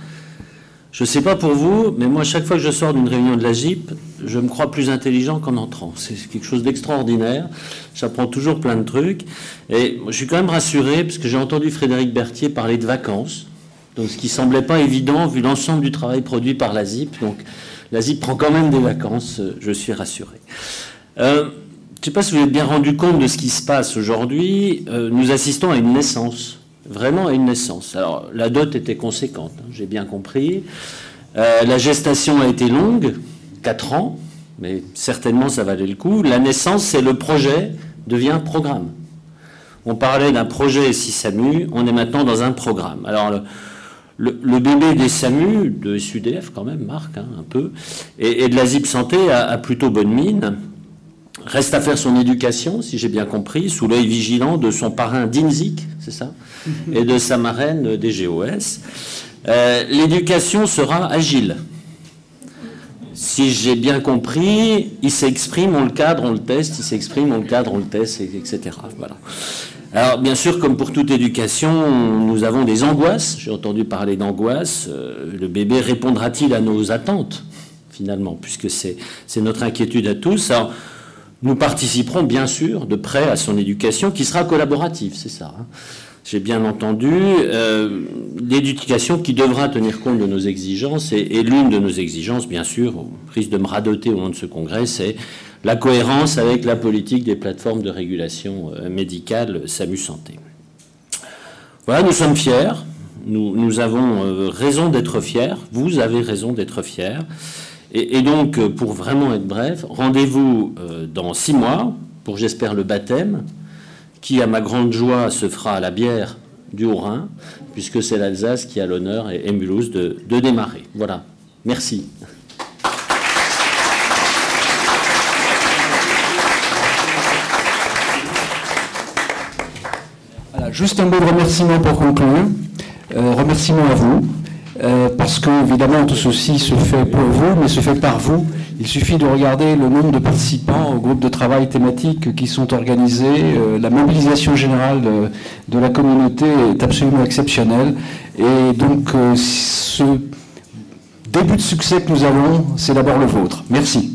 Je ne sais pas pour vous, mais moi, chaque fois que je sors d'une réunion de la ZIP, je me crois plus intelligent qu'en entrant. C'est quelque chose d'extraordinaire. J'apprends toujours plein de trucs. Et je suis quand même rassuré, parce que j'ai entendu Frédéric Berthier parler de vacances, donc ce qui ne semblait pas évident, vu l'ensemble du travail produit par la ZIP. Donc la ZIP prend quand même des vacances, je suis rassuré. Je ne sais pas si vous vous êtes bien rendu compte de ce qui se passe aujourd'hui. Nous assistons à une naissance, vraiment à une naissance. Alors, la dot était conséquente, hein, j'ai bien compris. La gestation a été longue, 4 ans, mais certainement ça valait le coup. La naissance, c'est le projet, devient programme. On parlait d'un projet SI SAMU, on est maintenant dans un programme. Alors, Le bébé des SAMU, de SUDF quand même, Marc, hein, un peu, et de la ZIP Santé a plutôt bonne mine. Reste à faire son éducation, si j'ai bien compris, sous l'œil vigilant de son parrain DINSIC, c'est ça, et de sa marraine DGOS. L'éducation sera agile. Si j'ai bien compris, il s'exprime, on le cadre, on le teste, il s'exprime, on le cadre, on le teste, etc. Voilà. Alors, bien sûr, comme pour toute éducation, nous avons des angoisses. J'ai entendu parler d'angoisses. Le bébé répondra-t-il à nos attentes, finalement, puisque c'est notre inquiétude à tous. Alors, nous participerons, bien sûr, de près à son éducation, qui sera collaborative, c'est ça. Hein. J'ai bien entendu. L'éducation qui devra tenir compte de nos exigences, et l'une de nos exigences, bien sûr, au risque de me radoter au moment de ce congrès, c'est la cohérence avec la politique des plateformes de régulation médicale SAMU Santé. Voilà, nous sommes fiers. Nous avons raison d'être fiers. Vous avez raison d'être fiers. Et donc, pour vraiment être bref, rendez-vous dans 6 mois pour, j'espère, le baptême, qui, à ma grande joie, se fera à la bière du Haut-Rhin, puisque c'est l'Alsace qui a l'honneur, et Mulhouse, de démarrer. Voilà. Merci. Juste un mot de remerciement pour conclure. Remerciement à vous, parce que, évidemment, tout ceci se fait pour vous, mais se fait par vous. Il suffit de regarder le nombre de participants au groupe de travail thématique qui sont organisés. La mobilisation générale de la communauté est absolument exceptionnelle. Et donc, ce début de succès que nous avons, c'est d'abord le vôtre. Merci.